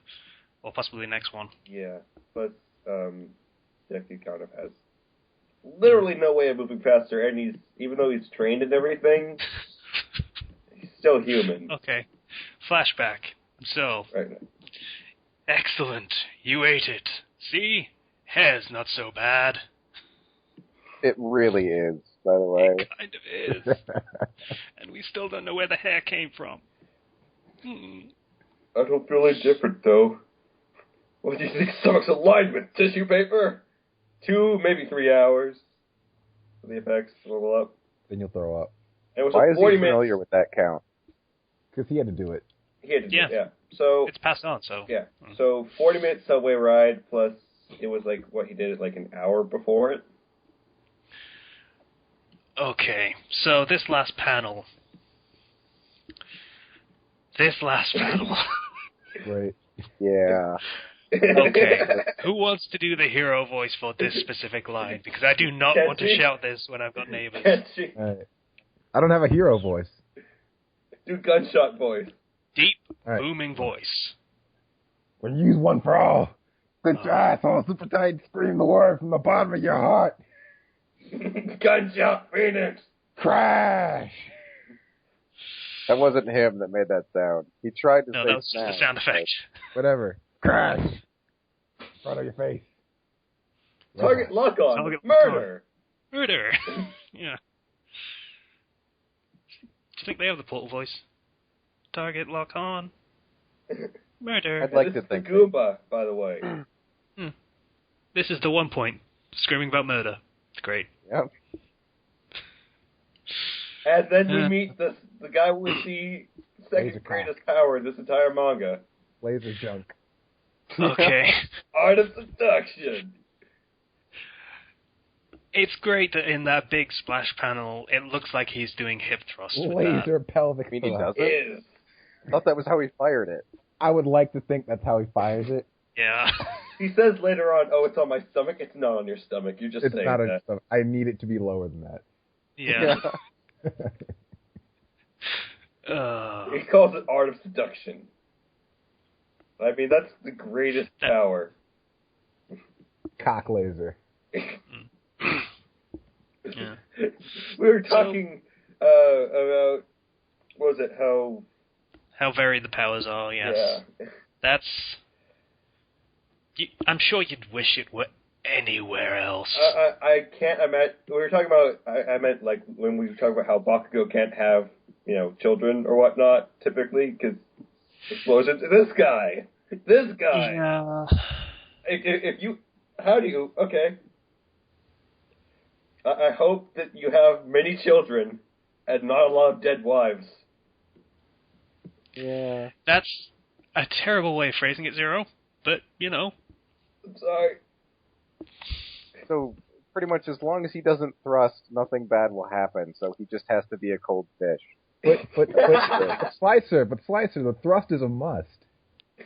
or possibly the next one. Yeah, but Deku kind of has literally no way of moving faster, and even though he's trained and everything, he's still human. Okay. Flashback. So, Right. Excellent. You ate it. See? Hair's not so bad. It really is, by the way. It kind of is. And we still don't know where the hair came from. I don't feel any different, though. What do you think stomach's aligned with? Tissue paper? 2, maybe 3 hours for the effects to level up. Then you'll throw up. And it was Why like is 40 he minutes. familiar with that count? Because he had to do it. He had to do Yeah. it, yeah. So, It's passed on, so... yeah. So 40-minute subway ride plus it was like what he did it like an hour before it. Okay, so this last panel... Right. Yeah. Okay, who wants to do the hero voice for this specific line? Because I do not want to shout this when I've got neighbors. Right. I don't have a hero voice. Do gunshot voice. Deep, Right. booming voice. When you use one for all, good try, so super tight, scream the word from the bottom of your heart. Gunshot Phoenix. Crash! That wasn't him that made that sound. He tried to No, say that was just a sound effect. Whatever. Crash! In front of your face. Target lock on. Target Murder. Murder! Yeah. Do you think they have the portal voice? Target lock on. Murder. I'd like This to is think the Goomba, by the way. This is the one point. Screaming about murder. It's great. Yep. And then we meet the guy with the second Laser greatest power in this entire manga. Laser junk. Okay. Art of Seduction. It's great that in that big splash panel, it looks like he's doing hip thrusts with that. Laser pelvic I mean, he thrust. does it? Is. I thought that was how he fired it. I would like to think that's how he fires it. Yeah. He says later on, "Oh, it's on my stomach." It's not on your stomach. You're just It's saying not that. I need it to be lower than that. Yeah. He calls it Art of Seduction. I mean, that's the greatest power. Cock laser. Yeah. We were talking about, what was it, How varied the powers are, yes. Yeah. That's... I'm sure you'd wish it were anywhere else. I can't imagine. We were talking about. I meant like when we were talking about how Bakugo can't have children or whatnot typically because explosions. This guy. Yeah. If you, how do you? Okay. I hope that you have many children and not a lot of dead wives. Yeah. That's a terrible way of phrasing it, Zero. But I'm sorry. So pretty much as long as he doesn't thrust, nothing bad will happen. So he just has to be a cold fish. But Slicer, the thrust is a must.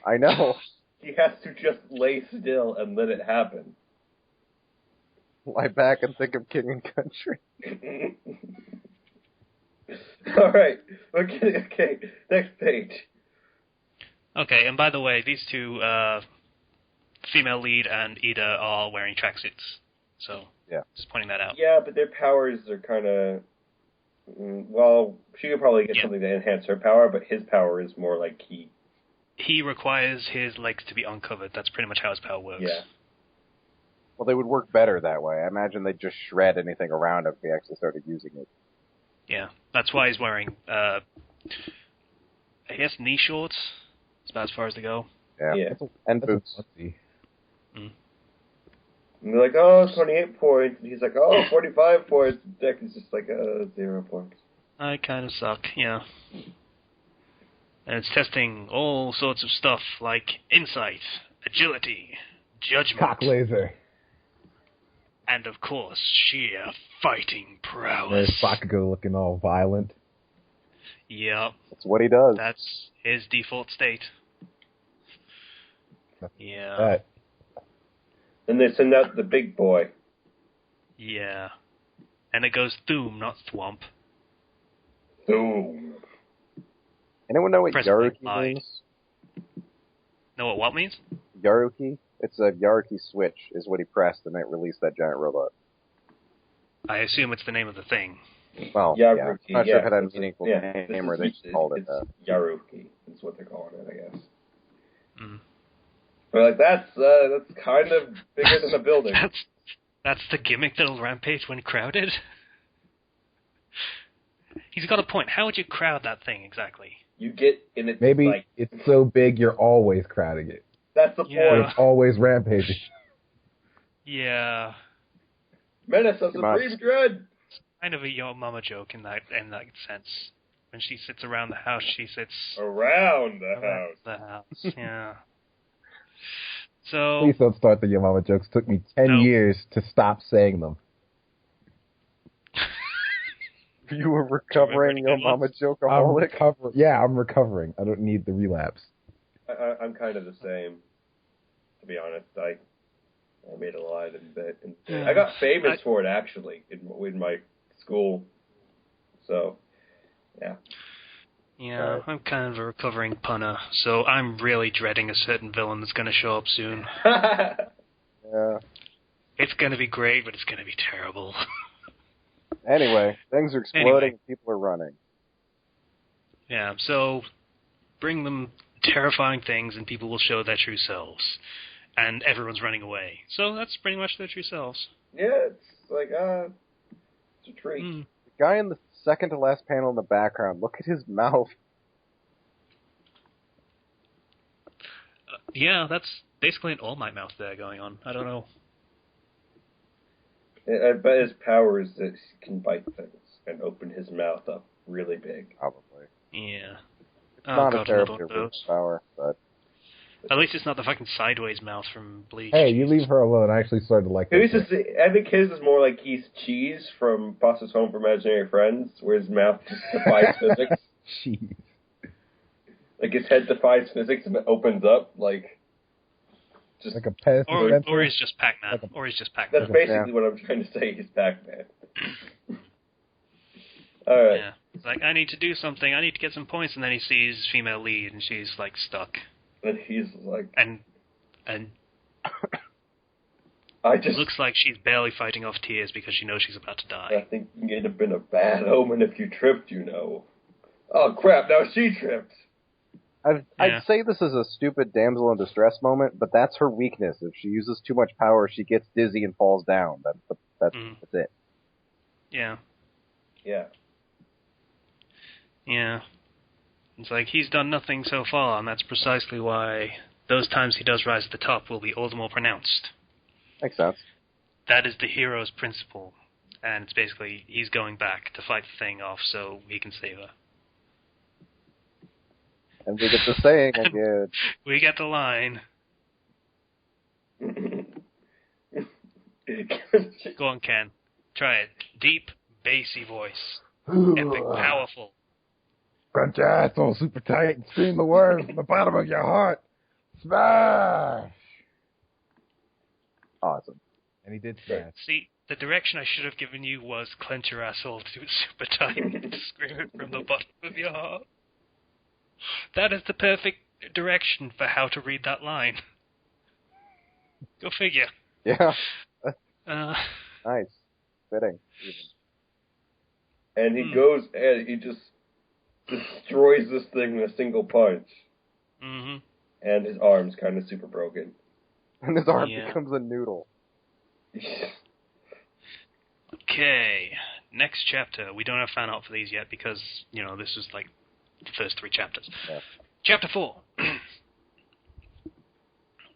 I know. He has to just lay still and let it happen. Lie back and think of king and country. All right. Okay. Next page. Okay, and by the way, these two, female lead and Ida, are wearing tracksuits. So, yeah, just pointing that out. Yeah, but their powers are kind of... Well, she could probably get something to enhance her power, but his power is more like He requires his legs to be uncovered. That's pretty much how his power works. Yeah. Well, they would work better that way. I imagine they'd just shred anything around him if he actually started using it. Yeah, that's why he's wearing he has knee shorts. It's about as far as they go. Yeah. And boots. And they're like, oh, 28 points. And he's like, oh, 45 points. Deck is just like, 0 points. I kind of suck, yeah. And it's testing all sorts of stuff like insight, agility, judgment. Cock laser. And of course, sheer fighting prowess. There's Bakugo looking all violent. Yep. That's what he does. That's his default state. Yeah. That. Then they send out the big boy. Yeah. And it goes Thoom, not Thwomp. Boom. Anyone know what Presently Yaruki lied. means? Know what means? Yaruki? It's a Yaruki switch, is what he pressed, and it released that giant robot. I assume it's the name of the thing. Well, Yaruki, yeah. I'm not sure if it had a it's meaningful yeah, name or they just called it that. Yaruki. That's what they're calling it, I guess. Mm. But like that's kind of bigger than a building. That's the gimmick that'll rampage when crowded? He's got a point. How would you crowd that thing exactly? You get in it. Maybe like, it's so big you're always crowding it. that's the Yeah. point. It's always rampaging. Yeah. Menace of Supreme Dread. Kind of a Yo Mama joke in that sense. When she sits around the house, she sits Around the around house. the house. Yeah. So Please don't start the Your Mama jokes. Took me 10 years to stop saying them. You were recovering your mama jokeaholic? I'm recovering. I don't need the relapse. I'm kind of the same, to be honest. I made a line in bit. I got famous for it, actually, in my school. So, yeah. Yeah, I'm kind of a recovering punner, so I'm really dreading a certain villain that's going to show up soon. Yeah. It's going to be great, but it's going to be terrible. Anyway, things are exploding and people are running. Yeah, so bring them terrifying things and people will show their true selves. And everyone's running away. So that's pretty much their true selves. Yeah, it's like, it's a treat. The guy in the second to last panel in the background, look at his mouth. Yeah, that's basically an All Might mouth there going on. I don't know. I bet his power is that he can bite things and open his mouth up really big. Probably. Yeah. It's not a terribly power, but... At least it's not the fucking sideways mouth from Bleach. Hey, you leave her alone. I actually started to like I think his is more like he's Cheese from Foster's Home for Imaginary Friends, where his mouth just defies physics. Jeez. Like his head defies physics and it opens up, like... Just, like a pest or he's just Pac-Man. Or he's just Pac-Man. That's basically what I'm trying to say. He's Pac-Man. All right. Yeah. It's like, I need to do something. I need to get some points. And then he sees female lead, and she's like stuck. And he's like, and it looks like she's barely fighting off tears because she knows she's about to die. I think it'd have been a bad omen if you tripped. Oh crap! Now she tripped. I'd say this is a stupid damsel in distress moment, but that's her weakness. If she uses too much power, she gets dizzy and falls down. That's it. Yeah. Yeah. Yeah. It's like, he's done nothing so far, and that's precisely why those times he does rise to the top will be all the more pronounced. Makes sense. That is the hero's principle. And it's basically, he's going back to fight the thing off so he can save her. And we get the saying again. We get the line. Go on, Ken. Try it. Deep, bassy voice. Epic, powerful. Crunch your asshole super tight and scream the words from the bottom of your heart. Smash! Awesome. And he did smash. See, the direction I should have given you was clench your asshole to it super tight and scream it from the bottom of your heart. That is the perfect direction for how to read that line. Go figure. Yeah. Nice. Fitting. And he goes and he just destroys this thing with a single punch. Mm-hmm. And his arm's kind of super broken. And his arm becomes a noodle. Okay. Next chapter. We don't have fan art for these yet because, this is like the first 3 chapters. Yeah. Chapter 4.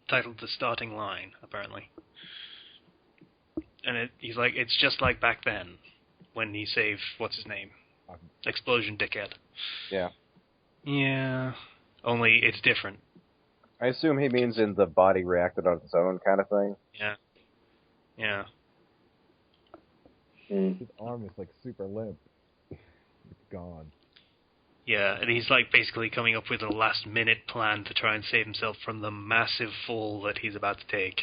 Titled The Starting Line, apparently. And he's like, it's just like back then, when he saved, what's his name? Explosion Dickhead. Yeah. Yeah. Only it's different. I assume he means in the body reacted on its own kind of thing. Yeah. Yeah. His arm is like super limp. It's gone. Yeah, and he's like basically coming up with a last-minute plan to try and save himself from the massive fall that he's about to take.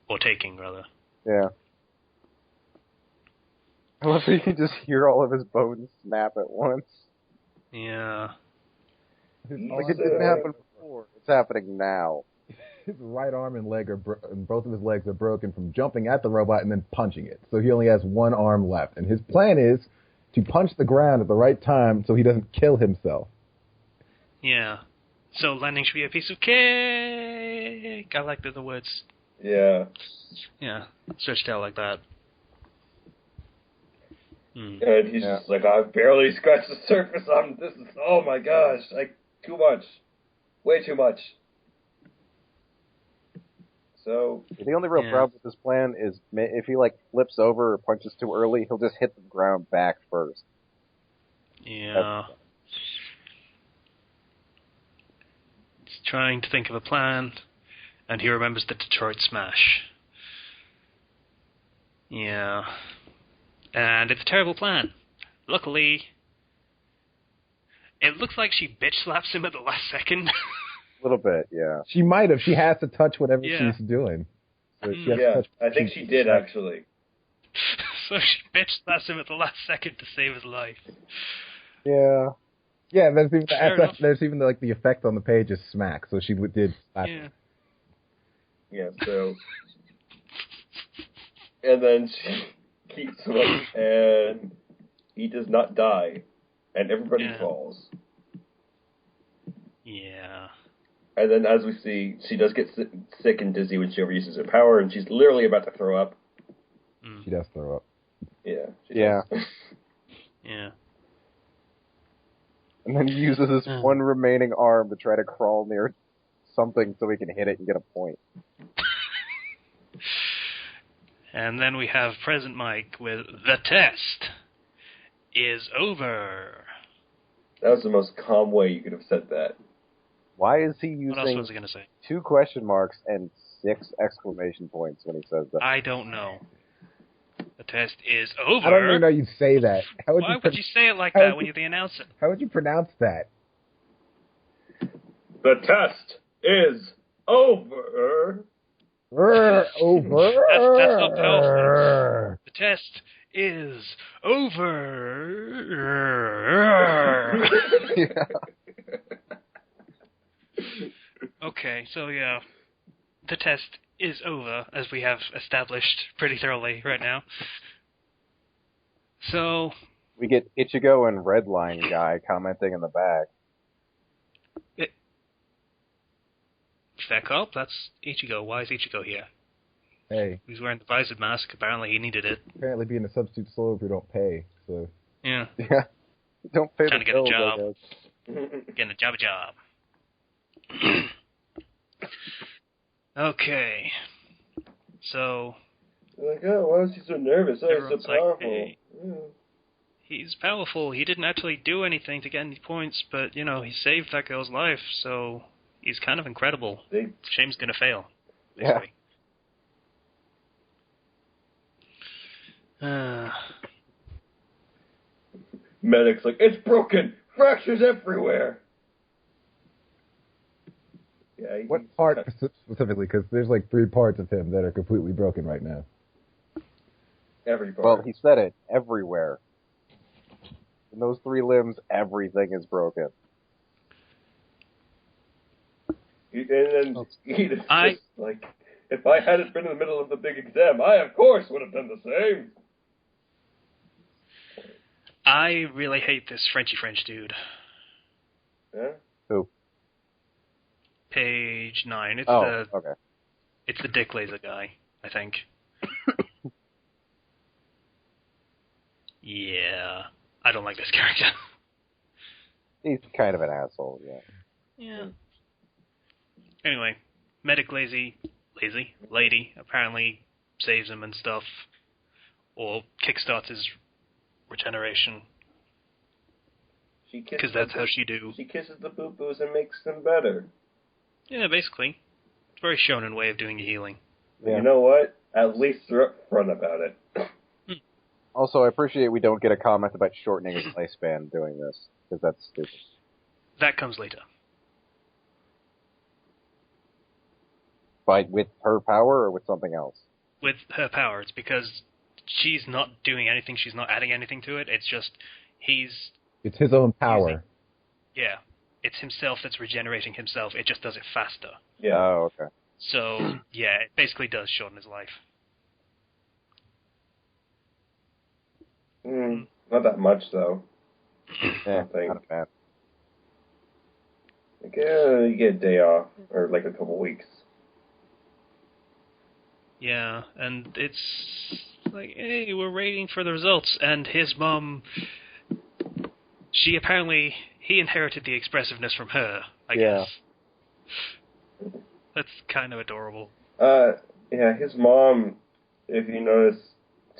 Or taking, rather. Yeah. I love that you can just hear all of his bones snap at once. Yeah. Like, it didn't happen before. It's happening now. His right arm and leg are and both of his legs are broken from jumping at the robot and then punching it. So he only has one arm left. And his plan is to punch the ground at the right time so he doesn't kill himself. Yeah. So landing should be a piece of cake. I like the words. Yeah. Yeah. Stretched out like that. And he's just like, I've barely scratched the surface on this. Is, oh my gosh, like, too much. Way too much. So... The only real problem with this plan is if he, like, flips over or punches too early, he'll just hit the ground back first. Yeah. He's trying to think of a plan, and he remembers the Detroit Smash. Yeah. And it's a terrible plan. Luckily, it looks like she bitch slaps him at the last second. A little bit, yeah. She might have. She has to touch whatever she's doing. So she has to touch I think she did, actually. So she bitch slaps him at the last second to save his life. Yeah. Yeah, there's even like the effect on the page is smack, so she did slap him. Yeah, so... And then she keeps him, and he does not die, and everybody falls. Yeah. And then, as we see, she does get sick and dizzy when she overuses her power, and she's literally about to throw up. She does throw up. Yeah. Yeah. Yeah. And then he uses his one remaining arm to try to crawl near something so he can hit it and get a point. And then we have Present Mike with The Test is Over. That was the most calm way you could have said that. Why is he What else using was I going to say? 2 question marks and 6 exclamation points when he says that? I don't know. The test is over. I don't even know you'd say that. Why would you say it like that when you're the announcer? How would you pronounce that? The test is over. Over. That's not powerful. The test is over. Okay, so yeah, the test is over, as we have established pretty thoroughly right now. So... We get Ichigo and Redline Guy commenting in the back. Fair cop, that's Ichigo. Why is Ichigo here? Hey. He's wearing the visored mask. Apparently he needed it. Apparently being a substitute slow if we don't pay, so... Yeah. Yeah. Don't pay Trying the to get a bills, job. Getting a job. Okay. So... Like, oh, why is he so nervous? Oh, he's so powerful. Like, hey, he's powerful. He didn't actually do anything to get any points, but, you know, he saved that girl's life, so he's kind of incredible. Shame's gonna fail, basically. Yeah. Medic's like, it's broken! Fractures everywhere! Yeah, what part specifically? Because there's like 3 parts of him that are completely broken right now. Every part. Well, he said it. Everywhere. In those 3 limbs, everything is broken. And then he's just like, if I hadn't been in the middle of the big exam, I, of course, would have done the same. I really hate this Frenchy French dude. Yeah? Who? Page 9. It's okay. It's the Dick Laser guy, I think. Yeah. I don't like this character. He's kind of an asshole, yeah. Yeah. Anyway, medic lady apparently saves him and stuff, or kickstarts his regeneration. Because that's how she do. She kisses the boo-boos and makes them better. Yeah, basically. It's a very shonen way of doing healing. Yeah. You know what? At least they're upfront about it. Also, I appreciate we don't get a comment about shortening his lifespan doing this, because that's stupid. That comes later. With her power or with something else? With her power. It's because she's not doing anything, she's not adding anything to it, it's just It's his own power. Yeah. It's himself that's regenerating himself, it just does it faster. Yeah. Oh, okay. So, yeah, it basically does shorten his life. Not that much, though. Yeah, not bad. Like, you get a day off, or like a couple weeks. Yeah, and it's like, hey, we're waiting for the results, and his mom, he inherited the expressiveness from her, I guess. That's kind of adorable. Yeah, his mom, if you notice,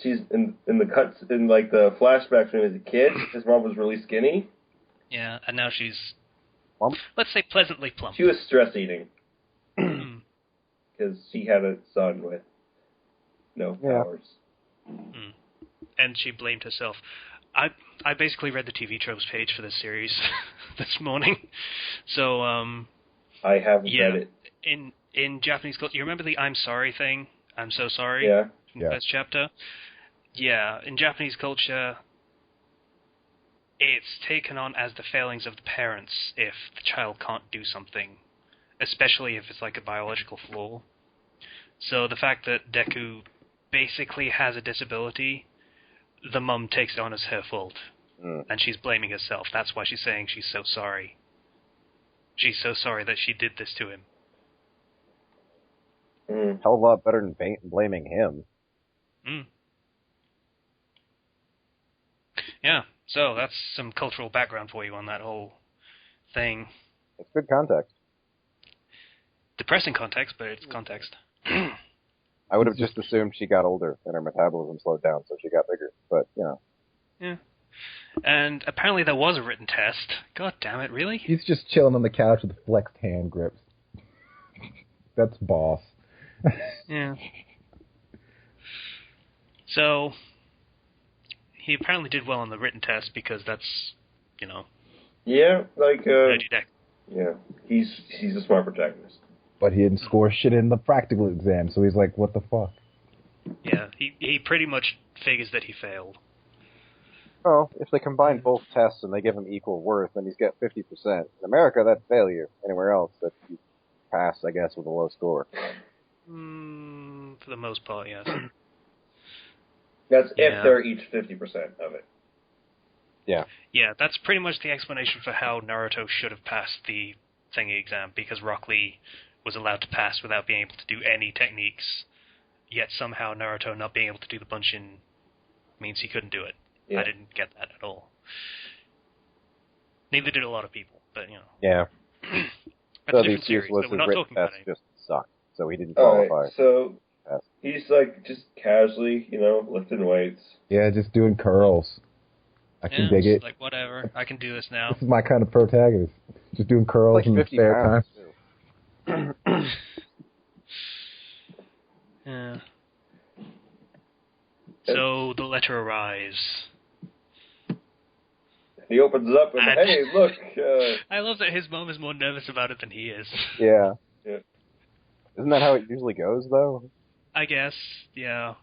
she's in the cuts, in like the flashbacks when he was a kid, his mom was really skinny. Yeah, and now she's, plump? Let's say pleasantly plump. She was stress eating. Because she had a son with no powers. And she blamed herself. I basically read the TV tropes page for this series this morning. So, I haven't read it. In Japanese culture, you remember the I'm sorry thing? I'm so sorry? Yeah. From the first chapter? Yeah, in Japanese culture, it's taken on as the failings of the parents if the child can't do something, especially if it's like a biological flaw. So the fact that Deku basically has a disability, the mum takes it on as her fault. And she's blaming herself. That's why she's saying she's so sorry. She's so sorry that she did this to him. Hell of a lot better than blaming him. Yeah, so that's some cultural background for you on that whole thing. It's good context. Depressing context, but it's context. I would have just assumed she got older and her metabolism slowed down, so she got bigger. But, you know. Yeah. And apparently there was a written test. God damn it, really? He's just chilling on the couch with flexed hand grips. That's boss. Yeah. So, he apparently did well on the written test because that's, you know... Yeah, like, Nerdy Deck. Yeah, he's a smart protagonist. But he didn't score shit in the practical exam, so he's like, what the fuck? Yeah, he pretty much figures that he failed. Well, if they combine both tests and they give him equal worth, then he's got 50%. In America, that's failure. Anywhere else, that you pass, I guess, with a low score. For the most part, yes. That's if they're each 50% of it. Yeah. Yeah, that's pretty much the explanation for how Naruto should have passed the thingy exam, because Rock Lee was allowed to pass without being able to do any techniques, yet somehow Naruto not being able to do the Bunshin means he couldn't do it. Yeah. I didn't get that at all. Neither did a lot of people, but, you know. Yeah. That's a different series, so we're not talking about it. Just sucked, so he didn't qualify. Alright, so he's like just casually, you know, lifting weights. Yeah, just doing curls. I can dig it. Like, whatever, I can do this now. This is my kind of protagonist. Just doing curls in his spare time. Yeah. So the letter arrives. He opens it up and hey, look. I love that his mom is more nervous about it than he is. Yeah. Isn't that how it usually goes, though? I guess, yeah.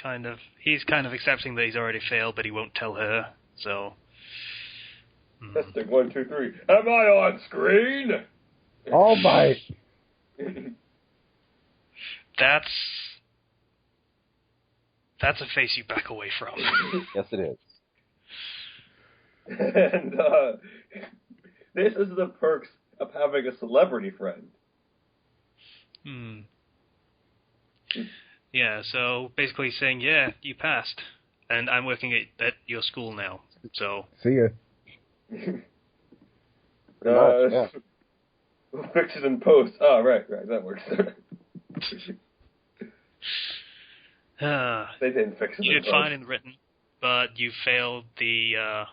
Kind of. He's kind of accepting that he's already failed, but he won't tell her, so... Testing 1, 2, 3. Am I on screen? All right. That's a face you back away from. Yes, it is. And this is the perks of having a celebrity friend. Yeah, so basically saying, yeah, you passed, and I'm working at your school now, so... See ya. Pretty much, yeah. We'll fix it in post. Oh, right, that works. They didn't fix it You in did post. fine in written, but you failed the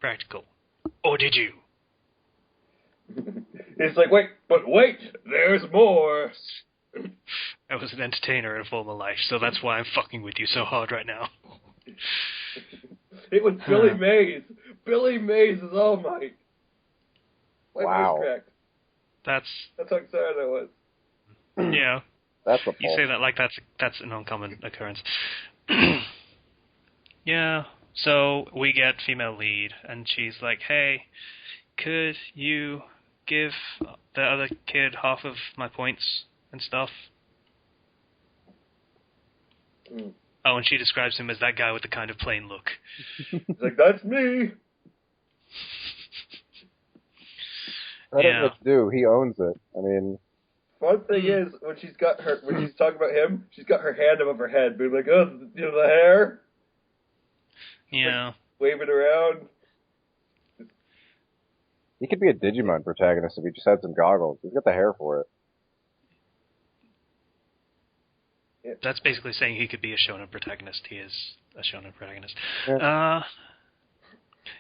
practical. Or did you? It's like, wait, there's more. I was an entertainer in a former life, so that's why I'm fucking with you so hard right now. It was Billy Mays. Billy Mays is All Might. My Wow. voice cracked. That's how excited I was. Yeah. That's a You say that like that's an uncommon occurrence. Yeah. So we get female lead, and she's like, "Hey, could you give the other kid half of my points and stuff?" Oh, and she describes him as that guy with the kind of plain look. He's like, that's me. Credit what's due. He owns it. I mean, fun thing is when she's talking about him, she's got her hand above her head, being like, "Oh, you know, the hair." Yeah. Like, waving around. he could be a Digimon protagonist if he just had some goggles. He's got the hair for it. That's basically saying he could be a shonen protagonist. He is a shonen protagonist. Yeah.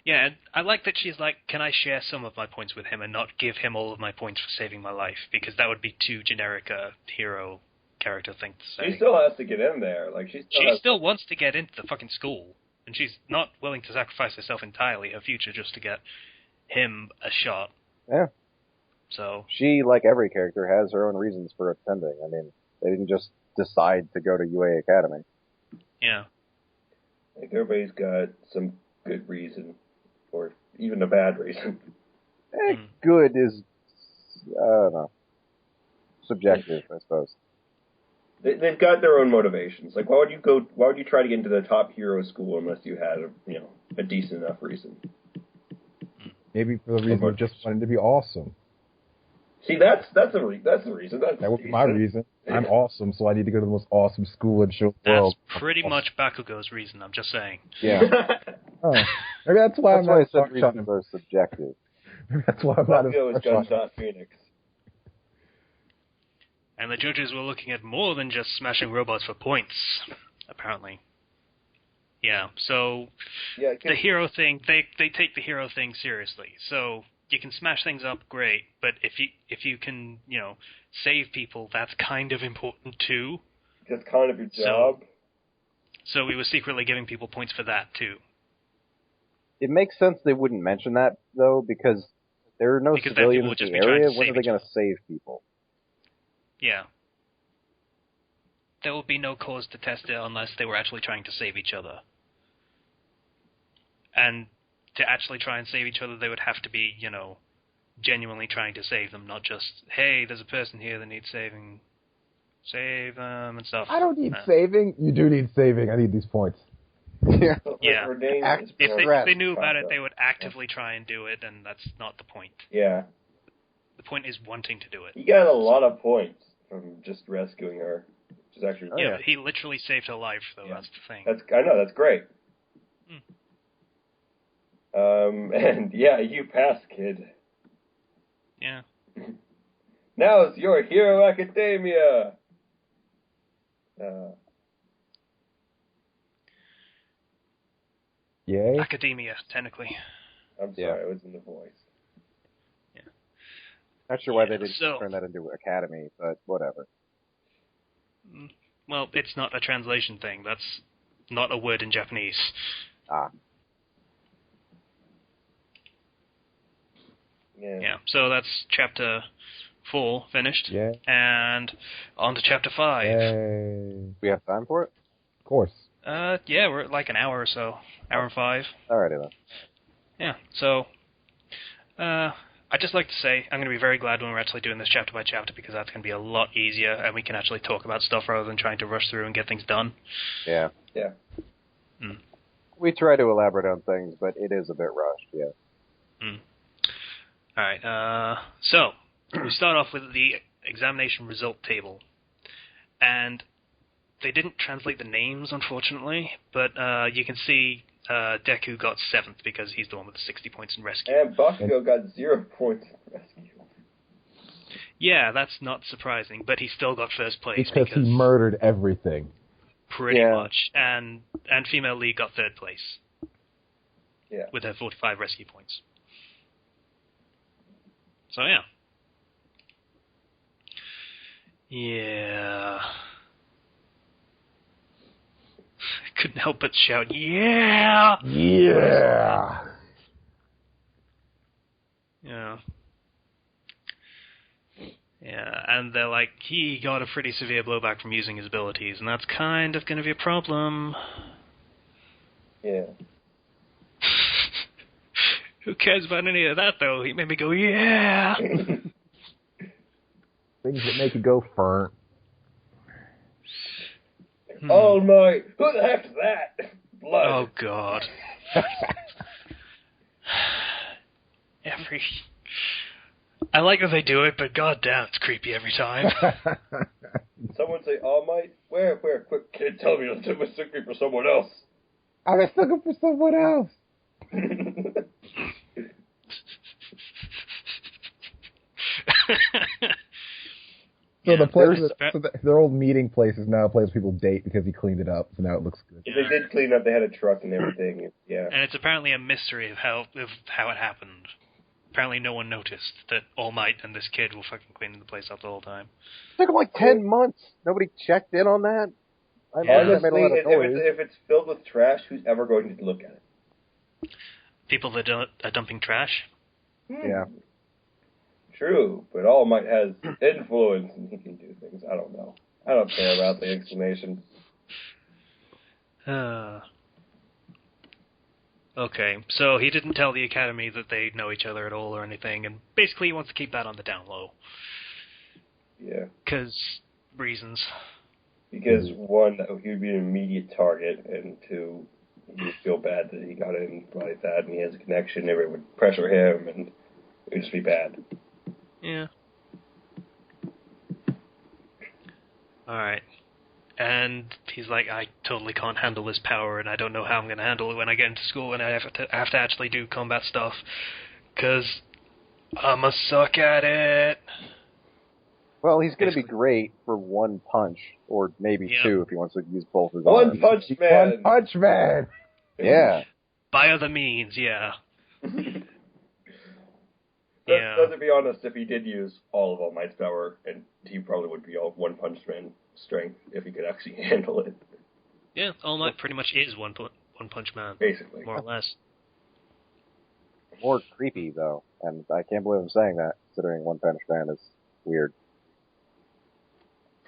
Yeah, and I like that she's like, can I share some of my points with him and not give him all of my points for saving my life? Because that would be too generic a hero character thing to say. She still has to get in there. Like she still wants to get into the fucking school, and she's not willing to sacrifice herself entirely, her future, just to get him a shot. Yeah. So She, like every character, has her own reasons for attending. I mean, they didn't just decide to go to UA Academy. yeah. Like everybody's got some good reason, or even a bad reason. Good is, I don't know, subjective, I suppose. They've got their own motivations. Like, why would you try to get into the top hero school unless you had a decent enough reason? Maybe for the reason of just wanting to be awesome. See, that's the reason. That would be my reason. I'm awesome, so I need to go to the most awesome school and show the world. That's pretty much Bakugo's reason, I'm just saying. Yeah. Oh, maybe that's why I'm not I said reasons are subjective. Maybe that's why I'm not Bakugo is a Gunshot Phoenix. And the judges were looking at more than just smashing robots for points, apparently. Yeah, so the hero thing, they take the hero thing seriously. So you can smash things up, great, but if you can, save people, that's kind of important too. That's kind of your job. So we were secretly giving people points for that too. It makes sense they wouldn't mention that, though, because there are no civilians in the area. When are they going to save people? Yeah. There will be no cause to test it unless they were actually trying to save each other. And to actually try and save each other, they would have to be, genuinely trying to save them, not just, hey, there's a person here that needs saving. Save them and stuff. I don't need saving. You do need saving. I need these points. Yeah. If they knew about it, they would actively try and do it, and that's not the point. Yeah. The point is wanting to do it. You got a lot of points from just rescuing her. Which is actually he literally saved her life, though. Yeah. That's the thing. I know, that's great. And yeah, you passed, kid. Yeah. Now it's your Hero Academia. Yay. Academia, technically. I'm sorry, I was in the voice. Yeah. Not sure why they didn't turn that into Academy, but whatever. Well, it's not a translation thing. That's not a word in Japanese. Ah. Yeah. So that's chapter 4 finished. Yeah. And on to chapter 5. Yay. We have time for it? Of course. Yeah, we're at like an hour or so. Hour and 5. Alrighty then. Yeah, so I'd just like to say I'm going to be very glad when we're actually doing this chapter by chapter, because that's going to be a lot easier and we can actually talk about stuff rather than trying to rush through and get things done. Yeah. Yeah. We try to elaborate on things, but it is a bit rushed, yeah. Alright, so we start off with the examination result table. And they didn't translate the names, unfortunately, but you can see Deku got 7th because he's the one with the 60 points in rescue. And Bakugo got 0 points in rescue. Yeah, that's not surprising, but he still got first place because he murdered everything. Pretty much. And Female League got 3rd place. Yeah. With her 45 rescue points. So, yeah. Yeah. I couldn't help but shout, yeah! Yeah! Yeah. Yeah, and they're like, he got a pretty severe blowback from using his abilities, and that's kind of going to be a problem. Yeah. Who cares about any of that, though? He made me go, yeah! Things that make you go fern. All Might! Who the heck's that? Blood. Oh, God. I like that they do it, but goddamn, it's creepy every time. Someone say, All Might? Where? Quick, kid, tell me I'm mistaken for someone else. I was looking for someone else. So the place, their old meeting place is now a place people date because he cleaned it up, so now it looks good. Yeah, they did clean up. They had a truck and everything. Yeah. And it's apparently a mystery of how it happened. Apparently no one noticed that All Might and this kid were fucking cleaning the place up the whole time. It took him like 10 months. Nobody checked in on that. Honestly, if it's filled with trash, who's ever going to look at it? People that are dumping trash? Yeah. True, but All Might has influence and he can do things. I don't know. I don't care about the explanation. Okay, so he didn't tell the Academy that they know each other at all or anything, and basically he wants to keep that on the down low. Yeah. Reasons. Because, one, he would be an immediate target, and two, he would feel bad that he got in like that, and he has a connection, everyone would pressure him, and it would just be bad. Yeah. Alright. And he's like, I totally can't handle this power, and I don't know how I'm going to handle it when I get into school and I have to actually do combat stuff, because I'm a suck at it. Well, he's going to be great for one punch, or maybe two if he wants to use both of them. One Punch Man! One Punch Man! Yeah. By other means, yeah. To be honest, if he did use all of All Might's power, and he probably would be all One Punch Man strength if he could actually handle it. Yeah, All Might pretty much is One Punch Man. Basically. More or less. More creepy, though, and I can't believe I'm saying that, considering One Punch Man is weird.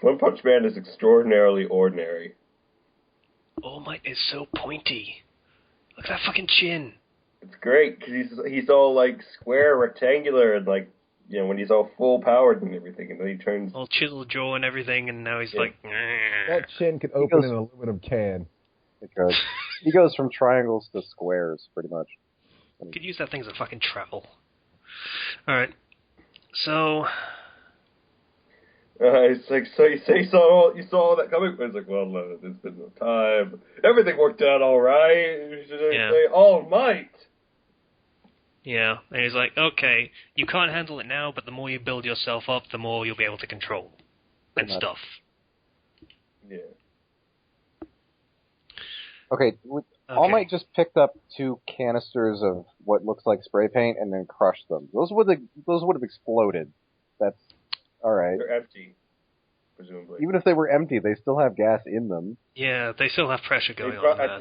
One Punch Man is extraordinarily ordinary. All Might is so pointy. Look at that fucking chin. It's great, because he's all, like, square, rectangular, and, like, you know, when he's all full-powered and everything, and then he turns... All chiseled jaw and everything, and now he's like... That chin could open an aluminum can. Because he goes from triangles to squares, pretty much. Could use that thing as a fucking trowel. Alright. So... it's like, so you saw all that coming? It's like, well, no, there's been no time. Everything worked out all right. Say, All Might. Yeah, and he's like, okay, you can't handle it now, but the more you build yourself up, the more you'll be able to control. And stuff. Yeah. Okay, All Might just picked up 2 canisters of what looks like spray paint and then crushed them. Those would have exploded. That's alright. They're empty, presumably. Even if they were empty, they still have gas in them. Yeah, they still have pressure going on. I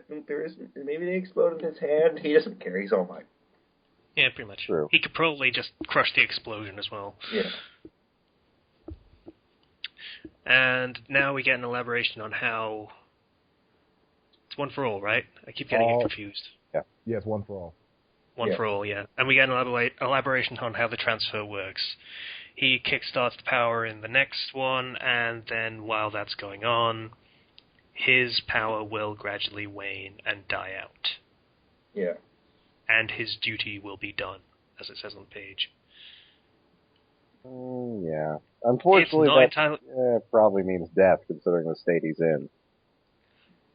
think there is. Maybe they exploded in his hand. He doesn't care. He's All Might. Yeah, pretty much. True. He could probably just crush the explosion as well. Yeah. And now we get an elaboration on how... It's one for all, right? I keep getting it confused. Yeah. Yes, one for all. One for all, yeah. And we get an elaboration on how the transfer works. He kickstarts the power in the next one, and then while that's going on, his power will gradually wane and die out. Yeah. And his duty will be done, as it says on the page. Yeah. Unfortunately, that probably means death, considering the state he's in.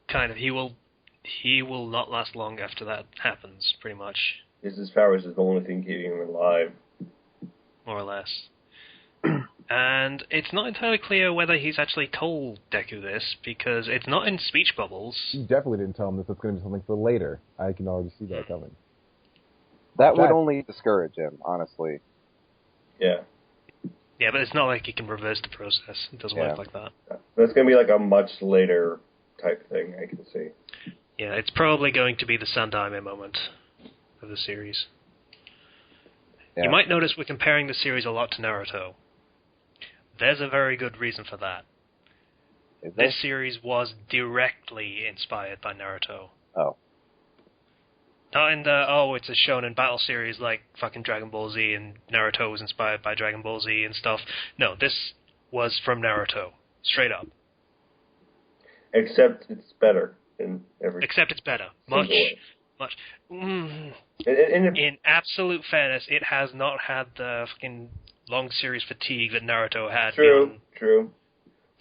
Kind of. He he will not last long after that happens, pretty much. His powers is the only thing keeping him alive. More or less. And it's not entirely clear whether he's actually told Deku this, because it's not in speech bubbles. You definitely didn't tell him this. It's going to be something for later. I can already see that coming. That would only discourage him, honestly. Yeah. Yeah, but it's not like he can reverse the process. It doesn't work like that. That's going to be like a much later type thing, I can see. Yeah, it's probably going to be the Sandaime moment of the series. Yeah. You might notice we're comparing the series a lot to Naruto. There's a very good reason for that. This series was directly inspired by Naruto. Oh. Not in the, it's a shonen battle series like fucking Dragon Ball Z and Naruto was inspired by Dragon Ball Z and stuff. No, this was from Naruto. Straight up. Except it's better in every... Except it's better. Much. In absolute fairness, it has not had the fucking long series fatigue that Naruto had. True.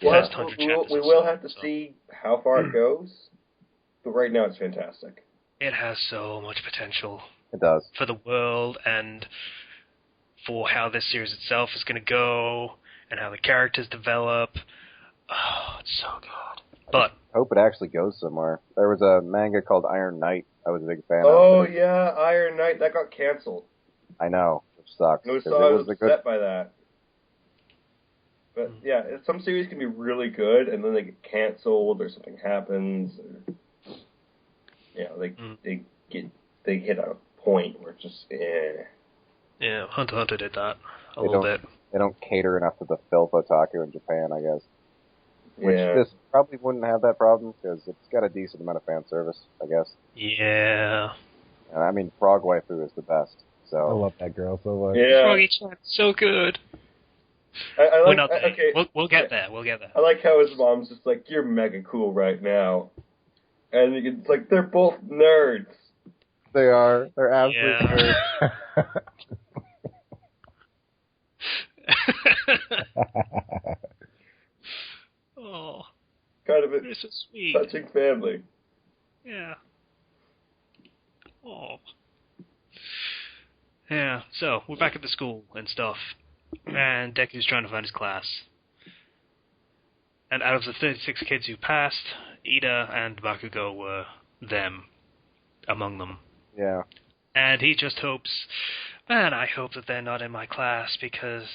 We will have to see how far it goes, but right now it's fantastic. It has so much potential. It does. For the world and for how this series itself is going to go and how the characters develop. Oh, it's so good. But I hope it actually goes somewhere. There was a manga called Iron Knight I was a big fan of. Oh, yeah, Iron Knight. That got canceled. I know. Which sucks. I was upset by that. But, yeah, some series can be really good, and then they get canceled, or something happens, or... they hit a point where it's just, Yeah, Hunter x Hunter did that a little bit. They don't cater enough to the filth otaku in Japan, I guess. Which this probably wouldn't have that problem, because it's got a decent amount of fan service, I guess. Yeah. And I mean, Frog Waifu is the best, so... I love that girl so much. Yeah. Froggy-chan's so good. We'll get there. We'll get there. I like how his mom's just like, you're mega cool right now. And it's like, they're both nerds. They are. They're absolute nerds. Oh. Kind of a so sweet. touching family. Yeah. Oh. Yeah, so, we're back at the school and stuff. And Deku's trying to find his class. And out of the 36 kids who passed, Ida and Bakugo were them. Among them. Yeah. And he just hopes, I hope that they're not in my class because,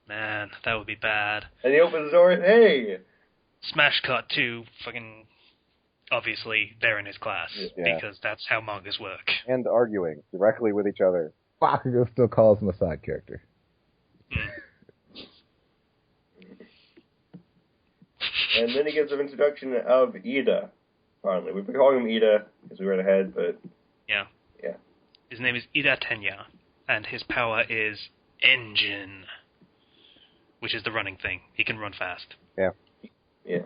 that would be bad. And he opens the door and, hey! Smash cut to fucking, obviously, they're in his class. Yeah. Because that's how mangas work. And arguing directly with each other. Bakugo still calls him a side character. And then he gives an introduction of Ida. Finally, we've been calling him Ida because we ran ahead, but... Yeah. His name is Ida Tenya, and his power is Engine, which is the running thing. He can run fast. Yeah. If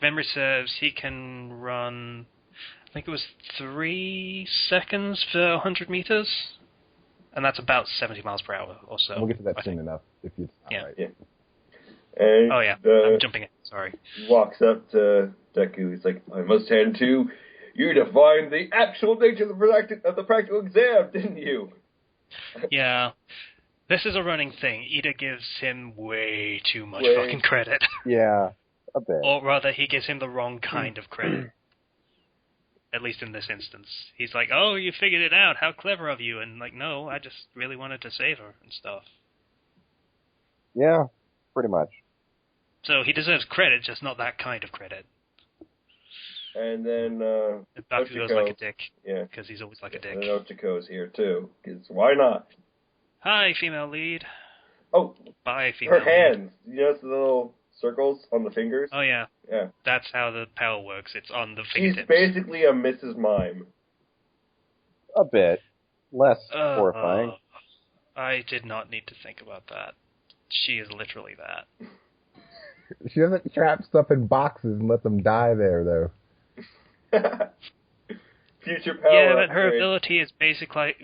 memory serves, he can run, I think it was 3 seconds for 100 meters, and that's about 70 miles per hour or so. We'll get to that soon enough, if it's not right. Yeah. And, I'm jumping in, sorry. He walks up to Deku, he's like, I must hand to... You defined the actual nature of the practical exam, didn't you? Yeah. This is a running thing. Ida gives him way too much fucking credit. Yeah, a bit. Or rather, he gives him the wrong kind of credit. At least in this instance. He's like, oh, you figured it out. How clever of you. And like, no, I just really wanted to save her and stuff. Yeah, pretty much. So he deserves credit, just not that kind of credit. And then, Bakugo's like a dick. Yeah. Because he's always like a dick. And Ochiko's here, too. Because why not? Hi, female lead. Oh. Bye, female lead. Her hands. You notice the little circles on the fingers? Oh, yeah. Yeah. That's how the power works. It's on the fingertips. She's basically a Mrs. Mime. A bit. Less horrifying. I did not need to think about that. She is literally that. She doesn't trap stuff in boxes and let them die there, though. Future power. Yeah, but her ability is basically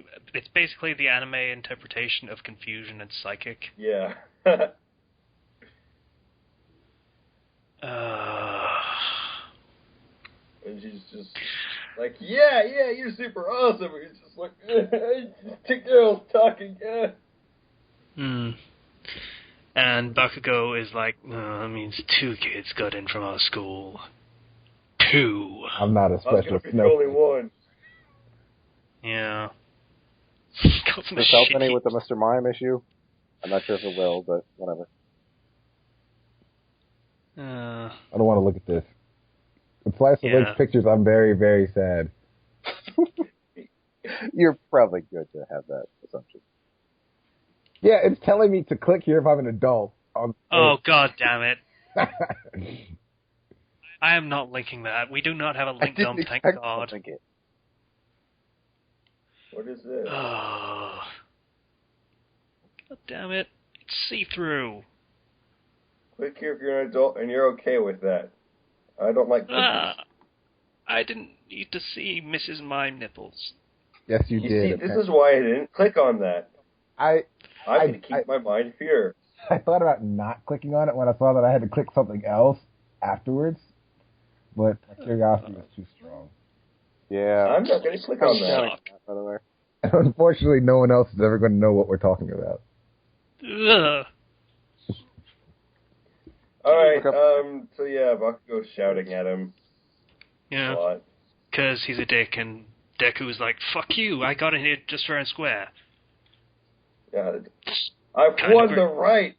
the anime interpretation of confusion and psychic. Yeah. And and she's just like, yeah, you're super awesome. And he's just like, two girls talking. And Bakugo is like, that means 2 kids got in from our school. 2. I'm not a I was special gonna be the only one. Yeah. Does this help any with the Mr. Mime issue? I'm not sure if it will, but whatever. I don't want to look at this. With Slice of Life pictures, I'm very, very sad. You're probably good to have that assumption. Yeah, it's telling me to click here if I'm an adult. Oh, God damn it. I am not linking that. We do not have a link dump, thank God. What is this? Oh. God damn it. It's see-through. Click here if you're an adult and you're okay with that. I don't like cookies. I didn't need to see Mrs. Mime nipples. Yes, you did. See, this is why I didn't click on that. I'm going to keep my mind pure. I thought about not clicking on it when I saw that I had to click something else afterwards, but my curiosity was too strong. Yeah. I'm not going to click on that. By the way. Unfortunately, no one else is ever going to know what we're talking about. Ugh. Alright, so yeah, Bakugo's shouting at him. Yeah. A lot. Because he's a dick, and Deku's like, fuck you, I got in here just fair and square. Yeah. I've won the right!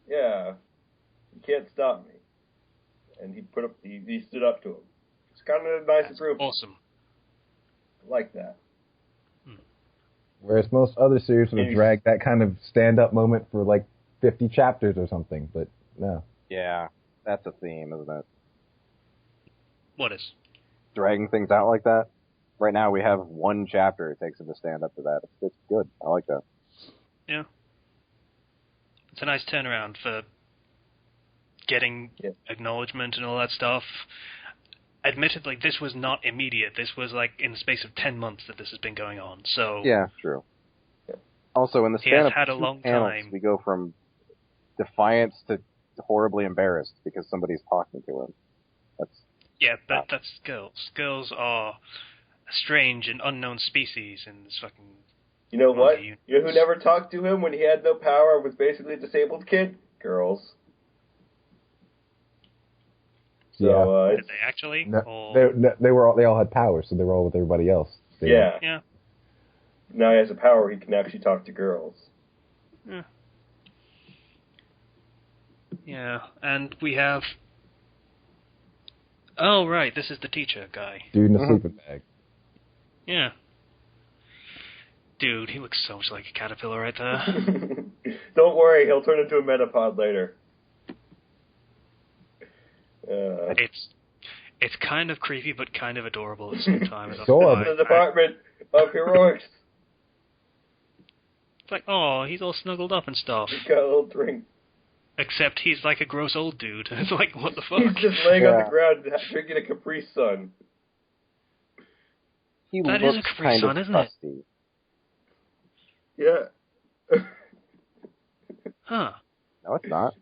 Yeah. You can't stop me. And he stood up to him. It's kind of a nice improvement. Awesome. I like that. Whereas most other series would have dragged that kind of stand-up moment for like 50 chapters or something, but no. Yeah, that's a theme, isn't it? What is? Dragging things out like that. Right now we have 1 chapter it takes him to stand up to that. It's good. I like that. Yeah. It's a nice turnaround for getting acknowledgement and all that stuff. Admittedly, this was not immediate. This was like in the space of 10 months that this has been going on. So yeah, true. Also, in the span of had a 2 long panels, time. we go from defiance to horribly embarrassed because somebody's talking to him. That's girls. Girls are a strange and unknown species in this fucking. You know what? You know who never talked to him when he had no power and was basically a disabled kid? Girls. So, did they actually? No, they all had powers, so they were all with everybody else. Yeah. Now he has a power; he can actually talk to girls. Yeah. Yeah, and we have. Oh right, this is the teacher guy. Dude in a sleeping bag. Yeah. Dude, he looks so much like a caterpillar right there. Don't worry, he'll turn into a metapod later. It's kind of creepy, but kind of adorable at the same time. The Department of Heroics. It's like, oh, he's all snuggled up and stuff. He's got a little drink. Except he's like a gross old dude. It's like, what the fuck? He's just laying on the ground drinking a Capri Sun. That is a Capri Sun, isn't it? Yeah. Huh. No, it's not.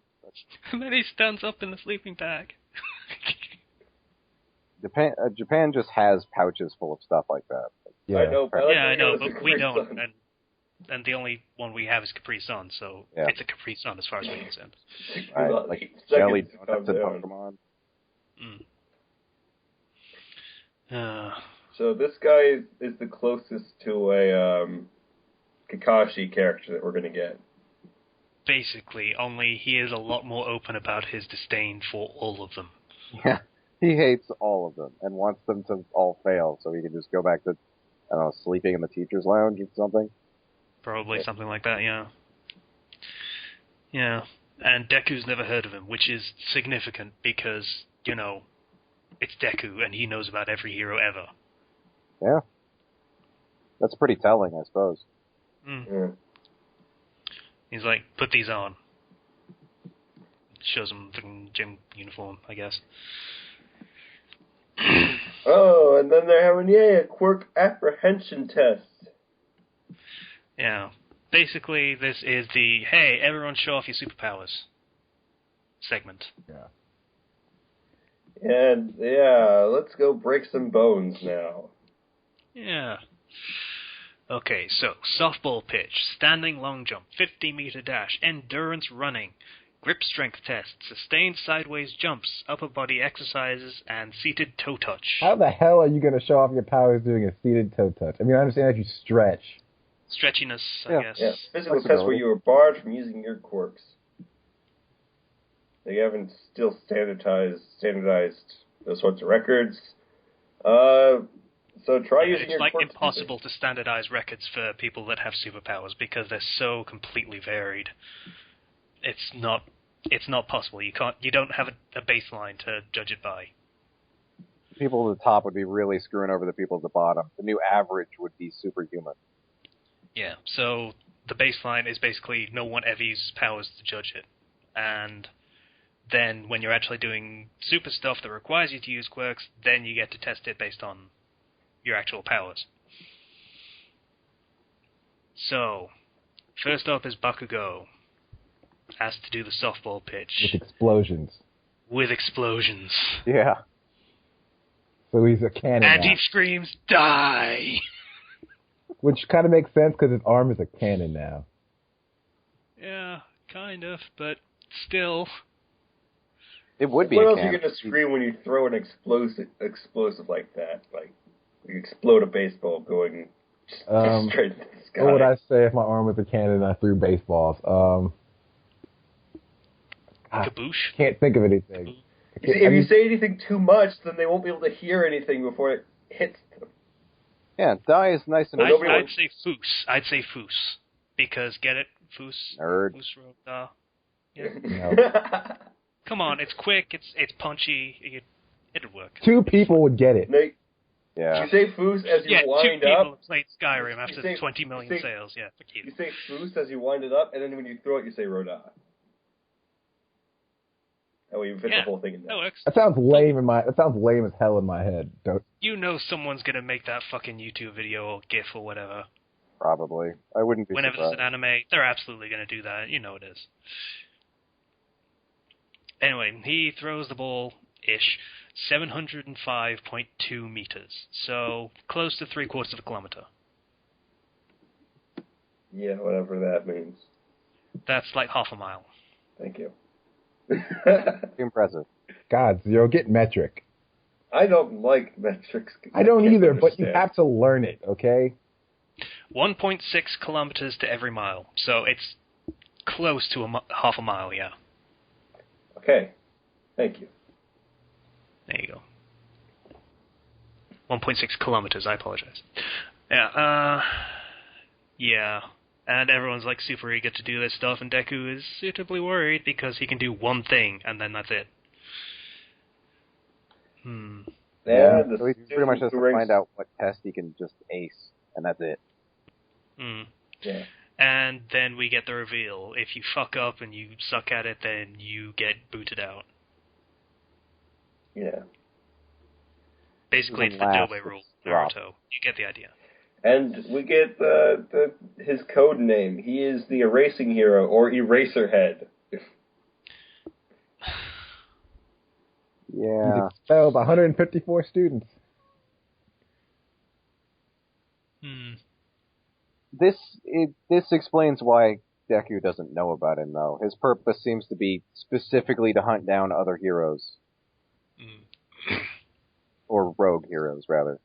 And then he stands up in the sleeping bag. Japan just has pouches full of stuff like that. Yeah, I know, but we don't. And the only one we have is Capri Sun, so it's a Capri Sun as far as we're concerned. Right, like jelly donuts and Pokemon. So this guy is the closest to a Kakashi character that we're going to get. Basically, only he is a lot more open about his disdain for all of them. Yeah, he hates all of them and wants them to all fail so he can just go back to, I don't know, sleeping in the teacher's lounge or something. Probably something like that, yeah. Yeah, and Deku's never heard of him, which is significant because, you know, it's Deku and he knows about every hero ever. Yeah. That's pretty telling, I suppose. Yeah. He's like, put these on. Shows him the gym uniform, I guess. Oh, and then they're having, a quirk apprehension test. Yeah. Basically, this is the, hey, everyone show off your superpowers segment. Yeah. And, let's go break some bones now. Yeah. Okay, so softball pitch, standing long jump, 50-meter dash, endurance running, grip strength test, sustained sideways jumps, upper body exercises, and seated toe touch. How the hell are you going to show off your powers doing a seated toe touch? I mean, I understand if you stretch. Stretchiness, I guess. Yeah, physical tests where you are barred from using your quirks. They haven't still standardized those sorts of records. So try using your quirks. It's impossible to standardize records for people that have superpowers because they're so completely varied. It's not possible. You don't have a baseline to judge it by. People at the top would be really screwing over the people at the bottom. The new average would be superhuman. Yeah, so the baseline is basically no one ever uses powers to judge it. And then when you're actually doing super stuff that requires you to use quirks, then you get to test it based on your actual powers. So, first up is Bakugo. Asked to do the softball pitch. With explosions. With explosions. Yeah. So he's a cannon And now. he screams, die! Which kind of makes sense because his arm is a cannon now. Yeah, kind of, but still. It would be What a else are cannon. you going to scream when you throw an explosive like that? Like, you explode a baseball going straight into the sky. What would I say if my arm was a cannon and I threw baseballs? Kaboosh? Can't think of anything. If you say anything too much, then they won't be able to hear anything before it hits them. Yeah, die is nice and I'd say foos. I'd say foos. Because, get it? Foos? Nerd. Foos roda. Yeah. No. Come on, it's quick, it's punchy, it'll work. 2 people would get it. Nate, Yeah. you say foos as you wind 2 people up. have played Skyrim after you say- 20 million you say- sales, yeah, fuck you. You say foos as you wind it up, and then when you throw it, you say roda. That way you fit the whole thing in there. That works. That sounds lame as hell in my head. You know someone's gonna make that fucking YouTube video or GIF or whatever. Probably. I wouldn't be Whenever there's surprised. an anime, they're absolutely gonna do that. You know it is. Anyway, he throws the ball-ish 705.2 meters. So, close to 3/4 of a kilometer. Yeah, whatever that means. That's like half a mile. Thank you. Impressive. God, Zero, get metric. I don't like metrics. I don't can't either, but you understand. have to learn it, okay? 1.6 kilometers to every mile. So, it's close to half a mile, yeah. Okay. Thank you. There you go. 1.6 kilometers, I apologize. Yeah, yeah. And everyone's like super eager to do this stuff, and Deku is suitably worried because he can do one thing, and then that's it. Yeah, the so he pretty much has to student who find out what test he can just ace, and that's it. Yeah. And then we get the reveal. If you fuck up and you suck at it, then you get booted out. Yeah. Basically, it's the Last Dobe rule, drop. Naruto. You get the idea. And we get his code name. He is the Erasing Hero, or Eraserhead. Yeah. He's expelled 154 students. This explains why Deku doesn't know about him, though. His purpose seems to be specifically to hunt down other heroes. Or rogue heroes, rather.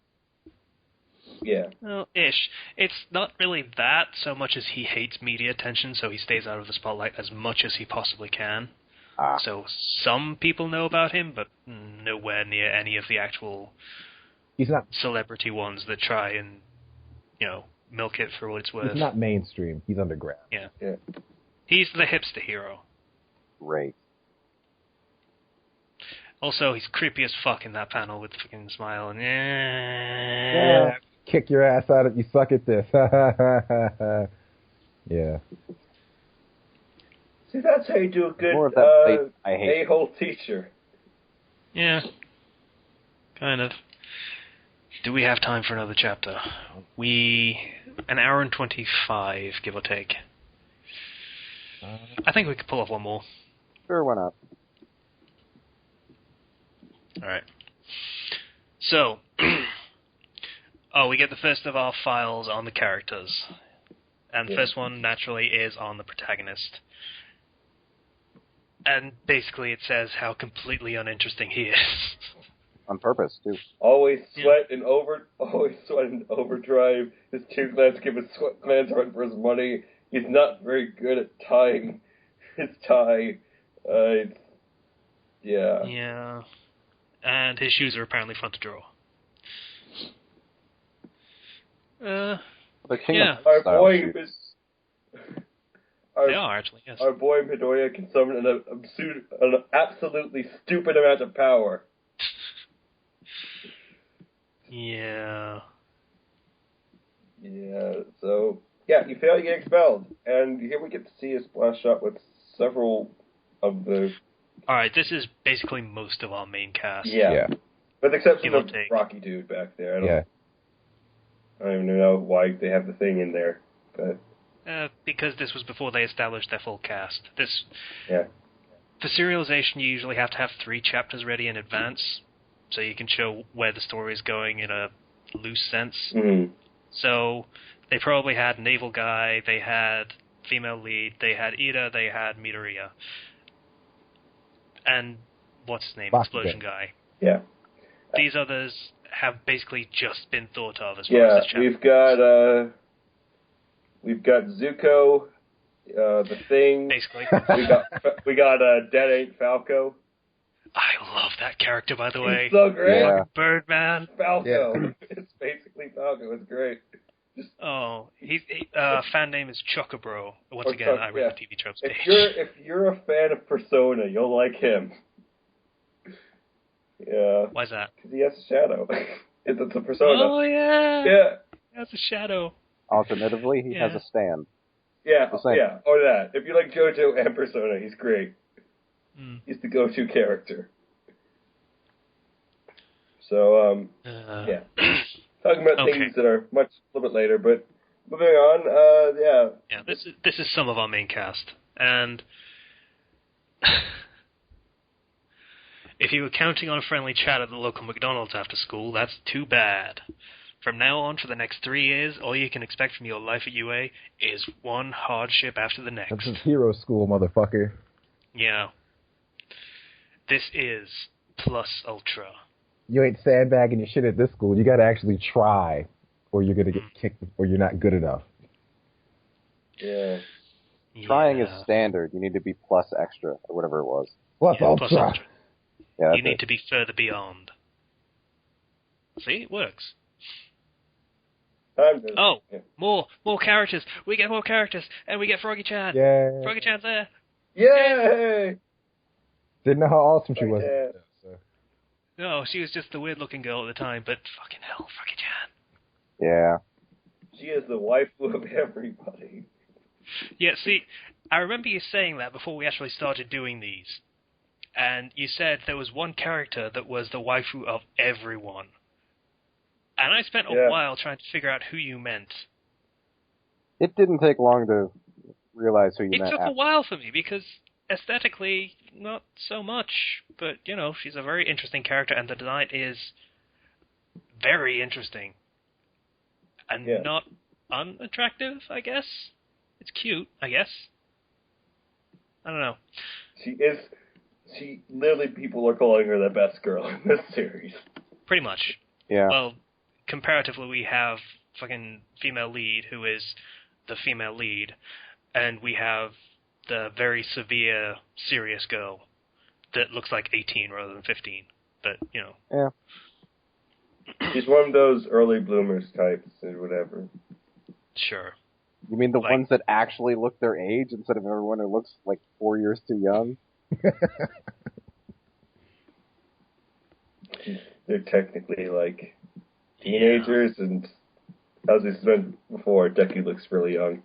Yeah. Well, ish. It's not really that so much as he hates media attention, so he stays out of the spotlight as much as he possibly can. So some people know about him, but nowhere near any of the actual celebrity ones that try and, milk it for what it's worth. He's not mainstream. He's underground. Yeah. He's the hipster hero. Great. Also, he's creepy as fuck in that panel with the fucking smile and Yeah. Kick your ass out if you suck at this. Yeah. See, that's how you do a good More of that I hate. a-hole teacher. Yeah. Kind of. Do we have time for another chapter? An hour and 25, give or take. I think we could pull off one more. Sure, why not? Alright. So, we get the first of our files on the characters. And the first one, naturally, is on the protagonist. And basically it says how completely uninteresting he is. On purpose, too. Always sweat in overdrive. His 2 glands give his sweat glands run for his money. He's not very good at tying his tie. Yeah. Yeah. And his shoes are apparently front to drawer. The King of Our Style boy shoes. is... They are, actually, yes. Our boy Midoriya can summon an absolutely stupid amount of power. Yeah. Yeah, so... Yeah, you fail, you get expelled. And here we get to see a splash shot with several of the... Alright, this is basically most of our main cast. Yeah. With the exception of take. Rocky Dude back there. I don't even know why they have the thing in there. But because this was before they established their full cast. Yeah. For serialization, you usually have to have 3 chapters ready in advance, so you can show where the story is going in a loose sense. Mm-hmm. So they probably had Naval Guy, they had Female Lead, they had Ida, they had Midoriya. And what's his name? Explosion Guy. Yeah. These others have basically just been thought of as far as this chapter. We've got Zuko, the Thing. Basically. we got Dead Ain't Falco. I love that character, by the way. He's so great. Yeah. Birdman. Falco. Yeah. It's basically Falco. It's great. Fan name is Chocobro. Once again, I read the TV tropes page. If you're a fan of Persona, you'll like him. Yeah. Why's that? Because he has a shadow. It's a Persona. Oh, yeah. Yeah. He has a shadow. Alternatively, he has a stand. Yeah, yeah. Or that. If you like JoJo and Persona, he's great. He's the go-to character. So, yeah. Talking about things that are a little bit later, but moving on, Yeah, this is some of our main cast. And if you were counting on a friendly chat at the local McDonald's after school, that's too bad. From now on, for the next 3 years, all you can expect from your life at UA is one hardship after the next. This is hero school, motherfucker. Yeah. This is plus ultra. You ain't sandbagging your shit at this school. You gotta actually try, or you're gonna get kicked, or you're not good enough. Yeah. Trying is standard. You need to be plus extra, or whatever it was. Plus ultra. Plus ultra. Yeah, you need to be further beyond. See, it works. More characters. We get more characters, and we get Froggy-chan. Yay. Froggy-chan's there. Yay! Didn't know how awesome she was. Yeah. No, she was just the weird-looking girl at the time, but fucking hell, Froggy-chan. Yeah. She is the waifu of everybody. Yeah, see, I remember you saying that before we actually started doing these. And you said there was one character that was the waifu of everyone. And I spent a while trying to figure out who you meant. It didn't take long to realize who you meant. It took a while for me, because aesthetically, not so much. But, you know, she's a very interesting character, and the design is very interesting. And not unattractive, I guess. It's cute, I guess. I don't know. She literally, people are calling her the best girl in this series. Pretty much. Yeah. Well, comparatively, we have fucking female lead, who is the female lead, and we have the very severe, serious girl that looks like 18 rather than 15. But, you know. Yeah. She's one of those early bloomers types or whatever. Sure. You mean the ones that actually look their age instead of everyone who looks like 4 years too young? They're technically like teenagers, and as we said before, Deku looks really young.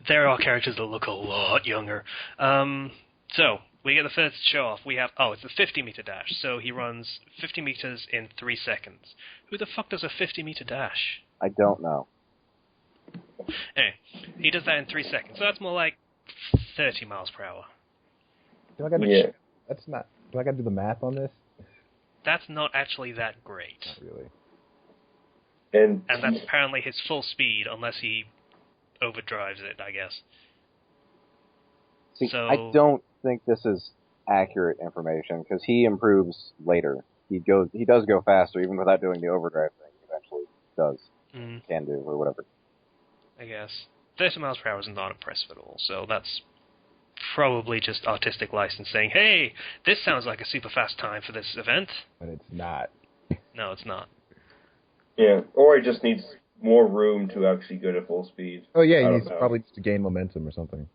There are characters that look a lot younger. So, we get the first show off. We have, it's a 50-meter dash. So he runs 50 meters in 3 seconds. Who the fuck does a 50-meter dash? I don't know. Anyway, he does that in 3 seconds. So that's more like 30 miles per hour. Do I gotta do the math on this? that's not actually that great. Not really. And that's apparently his full speed, unless he overdrives it, I guess. See, So, I don't think this is accurate information, because he improves later. He does go faster, even without doing the overdrive thing. He eventually does. Can do, or whatever. I guess. 30 miles per hour is not impressive at all, so that's probably just artistic license saying, hey, this sounds like a super fast time for this event. But it's not. No, it's not. Yeah, or he just needs more room to actually go to full speed. Oh yeah, he needs probably just to gain momentum or something.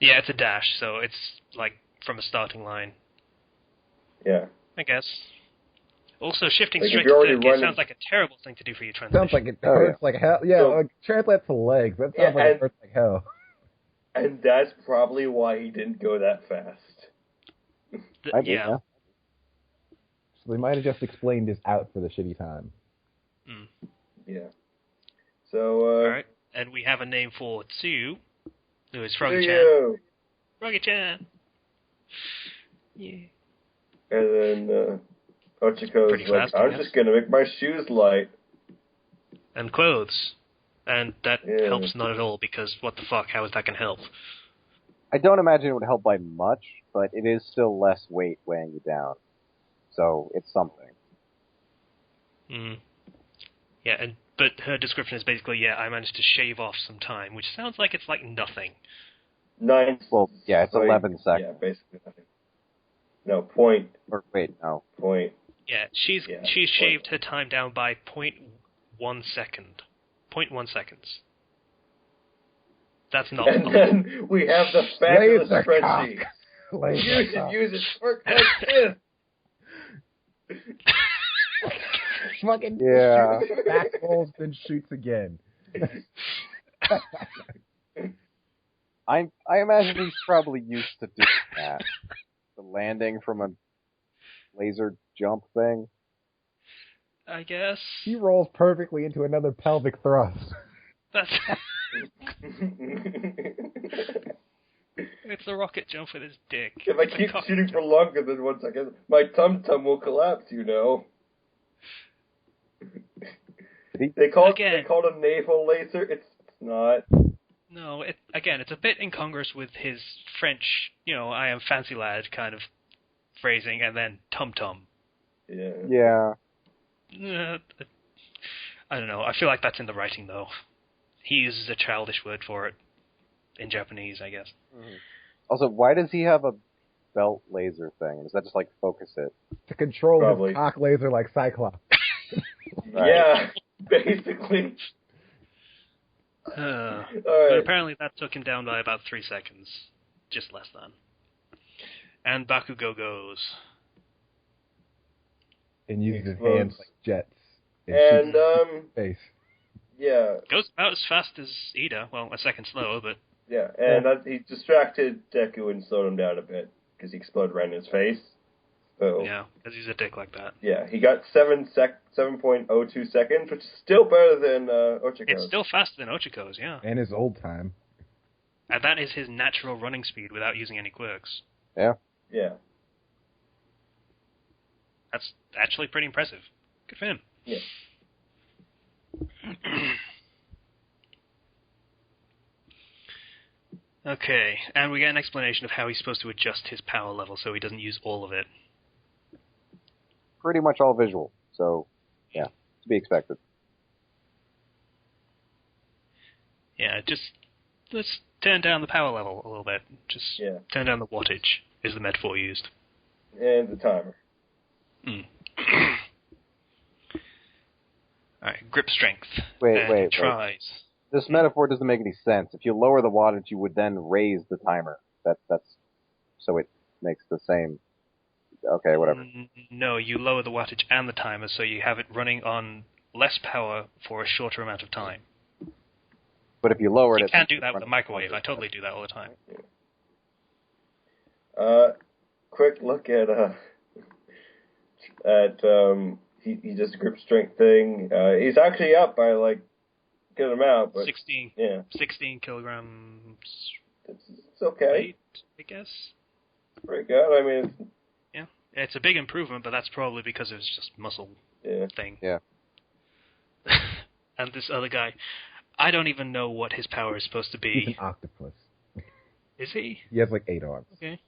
Yeah, it's a dash, so it's like from a starting line. Yeah. I guess. Also, shifting Like, straight if you're to already dick, running... it sounds like a terrible thing to do for your translation. Sounds like it hurts like hell. Yeah, So, like, translate to legs. That sounds like it hurts like hell. And that's probably why he didn't go that fast. Yeah. So they might have just explained this out for the shitty time. Yeah. So, Alright, and we have a name for Tsu, who is Froggy-chan. Froggy-chan! Yeah. And then, Ochiko's Pretty like, fast, I I'm guess. just gonna make my shoes light. And clothes. And that helps not at all, because what the fuck, how is that gonna help? I don't imagine it would help by much, but it is still less weight weighing you down. So, it's something. Yeah, but her description is basically, I managed to shave off some time, which sounds like it's like nothing. 9. Well, yeah, it's 11 seconds. Yeah, basically nothing. No, point. Or wait, no. Point. Yeah, she's shaved her time down by 0.1 second. 0.1 seconds. That's not. And then we have the fabulous spreadsheet. Use it. Work like this. Fucking back rolls, then shoots again. I imagine he's probably used to doing that. The landing from a laser jump thing. I guess. He rolls perfectly into another pelvic thrust. That's... It's the rocket jump with his dick. If I keep shooting for longer than 1 second, my tum-tum will collapse, you know. They call it a naval laser. It's not. No, it's a bit incongruous with his French, I am fancy lad kind of phrasing, and then tum-tum. Yeah. I don't know. I feel like that's in the writing, though. He uses a childish word for it. In Japanese, I guess. Also, why does he have a belt laser thing? Does that just, focus it? To control his cock laser like Cyclops. Right. Yeah, basically. But apparently that took him down by about 3 seconds. Just less than. And Bakugo goes. And uses his hands like jets. And, face. Yeah. Goes about as fast as Ida. Well, a second slower, but... Yeah, and he distracted Deku and slowed him down a bit, because he exploded right in his face. So, yeah, because he's a dick like that. Yeah, he got 7.02 seconds, which is still better than Ochiko's. It's still faster than Ochiko's, yeah. And his old time. And that is his natural running speed without using any quirks. Yeah. Yeah. That's actually pretty impressive. Good for him. Yeah. Okay, and we get an explanation of how he's supposed to adjust his power level so he doesn't use all of it. Pretty much all visual, so, yeah, to be expected. Yeah, just let's turn down the power level a little bit. Just turn down the wattage is the metaphor used. And the timer. Alright, grip strength. Wait. Tries. This metaphor doesn't make any sense. If you lower the wattage, you would then raise the timer. That's so it makes the same. Okay, whatever. No, you lower the wattage and the timer, so you have it running on less power for a shorter amount of time. But if you lower it, you can't do that with a microwave. I totally do that all the time. Quick look at he does a grip strength thing. He's actually up by good amount, but 16. Yeah, 16 kilograms. It's okay. Weight, I guess. It's pretty good. I mean, yeah. It's a big improvement, but that's probably because it was just muscle thing. Yeah. And this other guy, I don't even know what his power is supposed to be. He's an octopus. Is he? He has like 8 arms. Okay.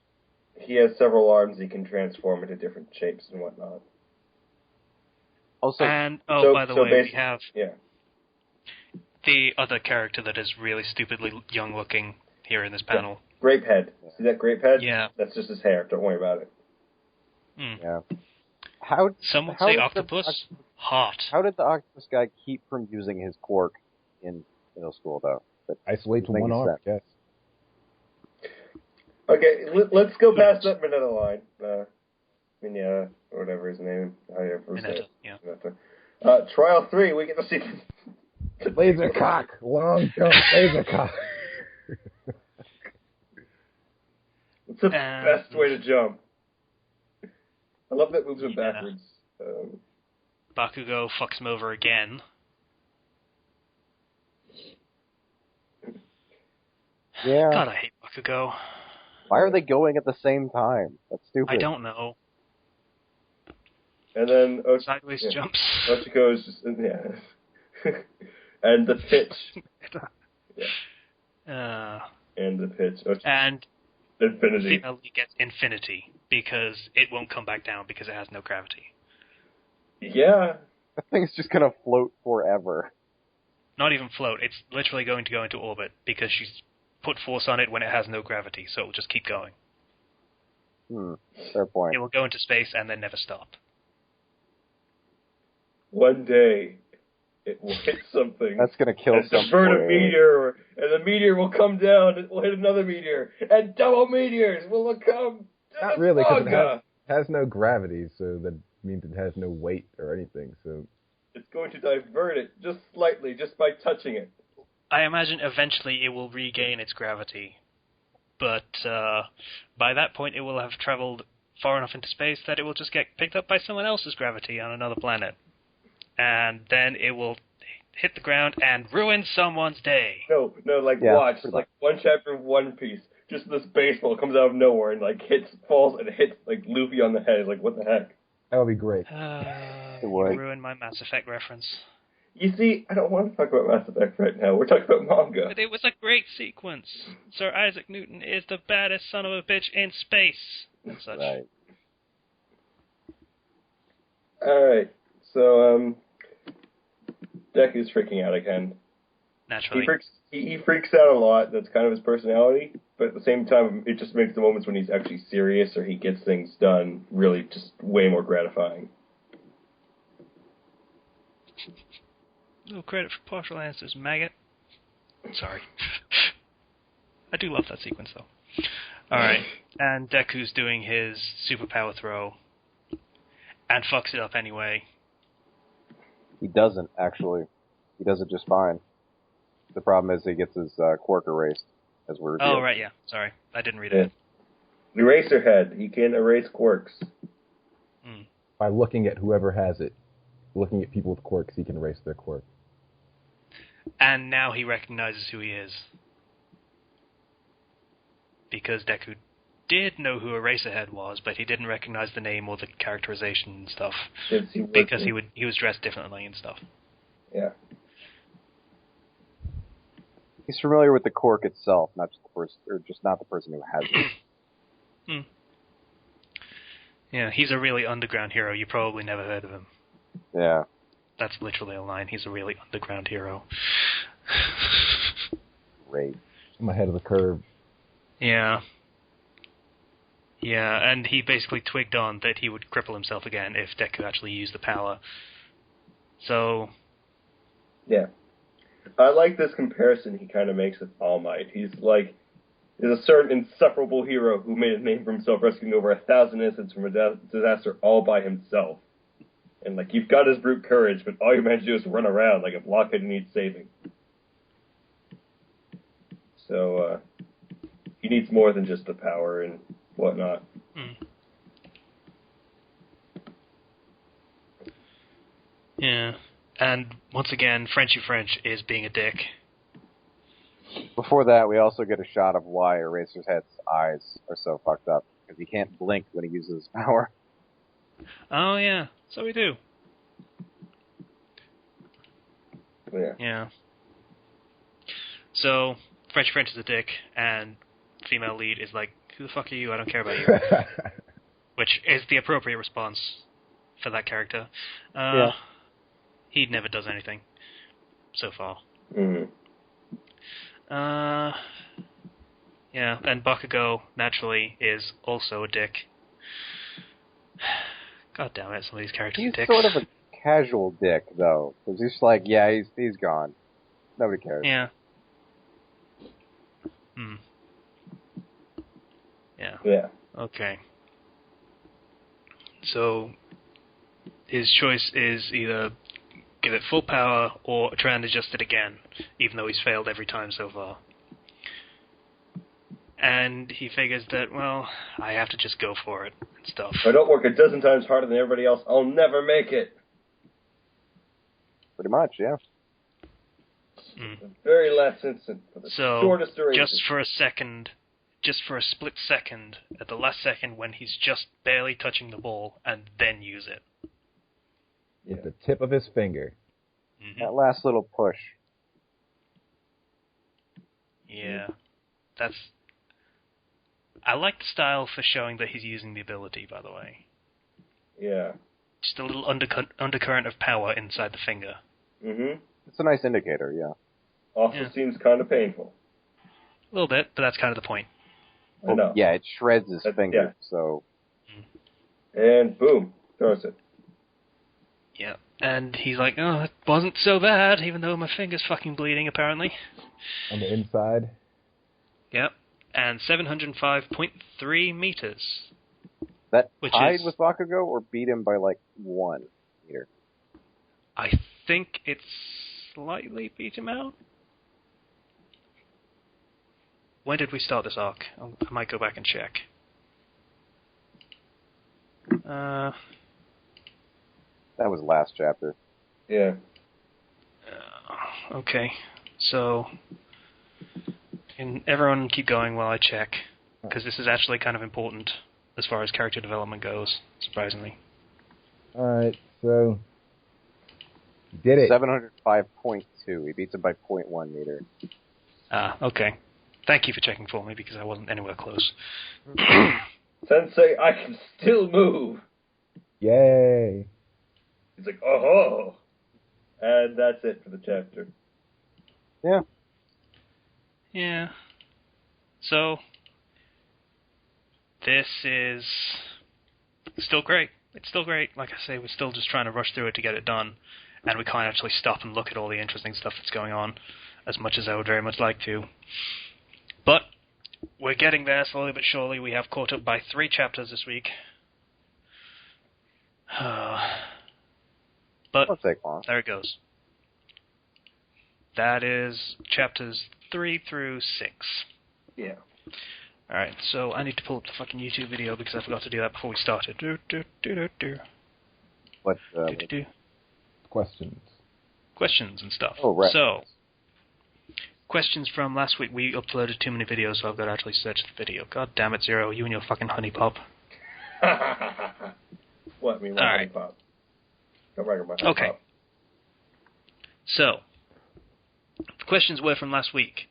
He has several arms he can transform into different shapes and whatnot. Also, And, by the way, we have the other character that is really stupidly young-looking here in this panel. Grape head. See that grape head? Yeah. That's just his hair. Don't worry about it. Yeah. Some would say octopus. Hot. How did the octopus guy keep from using his quirk in middle school, though? Isolate to one arm, I guess. Okay, let's go past that Mineta line. Mineta, or whatever his name. Mineta, yeah. Trial 3, we get to see... Laser cock! Long jump, laser cock! It's the best way to jump. I love that moves him backwards. Bakugo fucks him over again. Yeah. God, I hate Bakugo. Why are they going at the same time? That's stupid. I don't know. And then Sideways jumps. Ochiko is just and the pitch. And the pitch. And Infinity. finally gets infinity because it won't come back down because it has no gravity. Yeah. That thing's just gonna float forever. Not even float. It's literally going to go into orbit because she's put force on it when it has no gravity, so it will just keep going. Fair point. It will go into space and then never stop. One day, it will hit something. That's gonna kill something. Divert a meteor, and the meteor will come down, and it will hit another meteor, and double meteors will come. Not really, because it has no gravity, so that means it has no weight or anything. So it's going to divert it just slightly, just by touching it. I imagine eventually it will regain its gravity, but by that point it will have traveled far enough into space that it will just get picked up by someone else's gravity on another planet. And then it will hit the ground and ruin someone's day. No, watch. Like one chapter of One Piece. Just this baseball comes out of nowhere and falls and hits like Luffy on the head. Like, what the heck? That would be great. It would. You ruined my Mass Effect reference. You see, I don't want to talk about Mass Effect right now. We're talking about manga. But it was a great sequence. Sir Isaac Newton is the baddest son of a bitch in space. And such. Right. Alright, so, Deku's freaking out again. Naturally. He freaks out a lot. That's kind of his personality. But at the same time, it just makes the moments when he's actually serious or he gets things done really just way more gratifying. No credit for partial answers, maggot. Sorry. I do love that sequence, though. Alright, and Deku's doing his superpower throw. And fucks it up anyway. He doesn't, actually. He does it just fine. The problem is he gets his quirk erased, as we're revealed. Oh, right, yeah. Sorry. I didn't read it. Eraserhead. He can erase quirks. By looking at whoever has it. Looking at people with quirks, he can erase their quirk. And now he recognizes who he is. Because Deku did know who Eraserhead was, but he didn't recognize the name or the characterization and stuff. Because he was dressed differently and stuff. Yeah. He's familiar with the quirk itself, not just the person, or just not the person who has it. Yeah, he's a really underground hero. You probably never heard of him. Yeah. That's literally a line. He's a really underground hero. Great. I'm ahead of the curve. Yeah. Yeah, and he basically twigged on that he would cripple himself again if Deku actually used the power. So... Yeah. I like this comparison he kind of makes with All Might. He's like, there's a certain insufferable hero who made a name for himself rescuing over 1,000 innocents from a disaster all by himself. And like, you've got his brute courage, but all you manage to do is run around like a blockhead who needs saving. So, he needs more than just the power and whatnot. Yeah. And once again, Frenchy French is being a dick. Before that, we also get a shot of why Eraserhead's eyes are so fucked up. Because he can't blink when he uses his power. Oh, yeah. So we do. Yeah. Yeah. So, French Prince is a dick, and female lead is like, who the fuck are you? I don't care about you. Which is the appropriate response for that character. Yeah. He never does anything so far. Mm-hmm. Yeah, and Bakugo, naturally, is also a dick. God damn it, some of these characters He's are dicks. sort of a casual dick, though, because he's like, yeah, he's gone. Nobody cares. Yeah. Hmm. Yeah. Yeah. Okay. So, his choice is either give it full power or try and adjust it again, even though he's failed every time so far. And he figures that, well, I have to just go for it and stuff. If I don't work a dozen times harder than everybody else, I'll never make it. Pretty much, yeah. The very last instant for the shortest duration. Just for a split second, at the last second when he's just barely touching the ball, and then use it. With the tip of his finger. Mm-hmm. That last little push. Yeah. I like the style for showing that he's using the ability, by the way. Yeah. Just a little undercurrent of power inside the finger. Mm-hmm. It's a nice indicator, yeah. Also seems kind of painful. A little bit, but that's kind of the point. I know. Yeah, it shreds his finger, so... And boom, throws it. Yeah. And he's like, oh, it wasn't so bad, even though my finger's fucking bleeding, apparently. On the inside. Yep. And 705.3 meters. That Which tied is- with Bakugo, or beat him by, 1 meter? I think it slightly beat him out. When did we start this arc? I might go back and check. That was last chapter. Yeah. Okay. So, can everyone keep going while I check? Because this is actually kind of important as far as character development goes, surprisingly. Alright, so... He did it. 705.2. He beats him by 0.1 meter. Okay. Thank you for checking for me, because I wasn't anywhere close. Sensei, I can still move. Yay. He's like, oh. And that's it for the chapter. Yeah. Yeah. So, this is still great. It's still great. Like I say, we're still just trying to rush through it to get it done, and we can't actually stop and look at all the interesting stuff that's going on, as much as I would very much like to. But we're getting there slowly but surely. We have caught up by 3 chapters this week. But Won't take long. there it goes. That is chapters 3 through 6. Yeah. Alright, so I need to pull up the fucking YouTube video because I forgot to do that before we started. What, Questions. Questions and stuff. Oh, right. So, questions from last week. We uploaded too many videos, so I've got to actually search the video. God damn it, Zero. You and your fucking honey pop. What? I mean, my honey pop. Don't write my honey Okay. pop. So, the questions were from last week.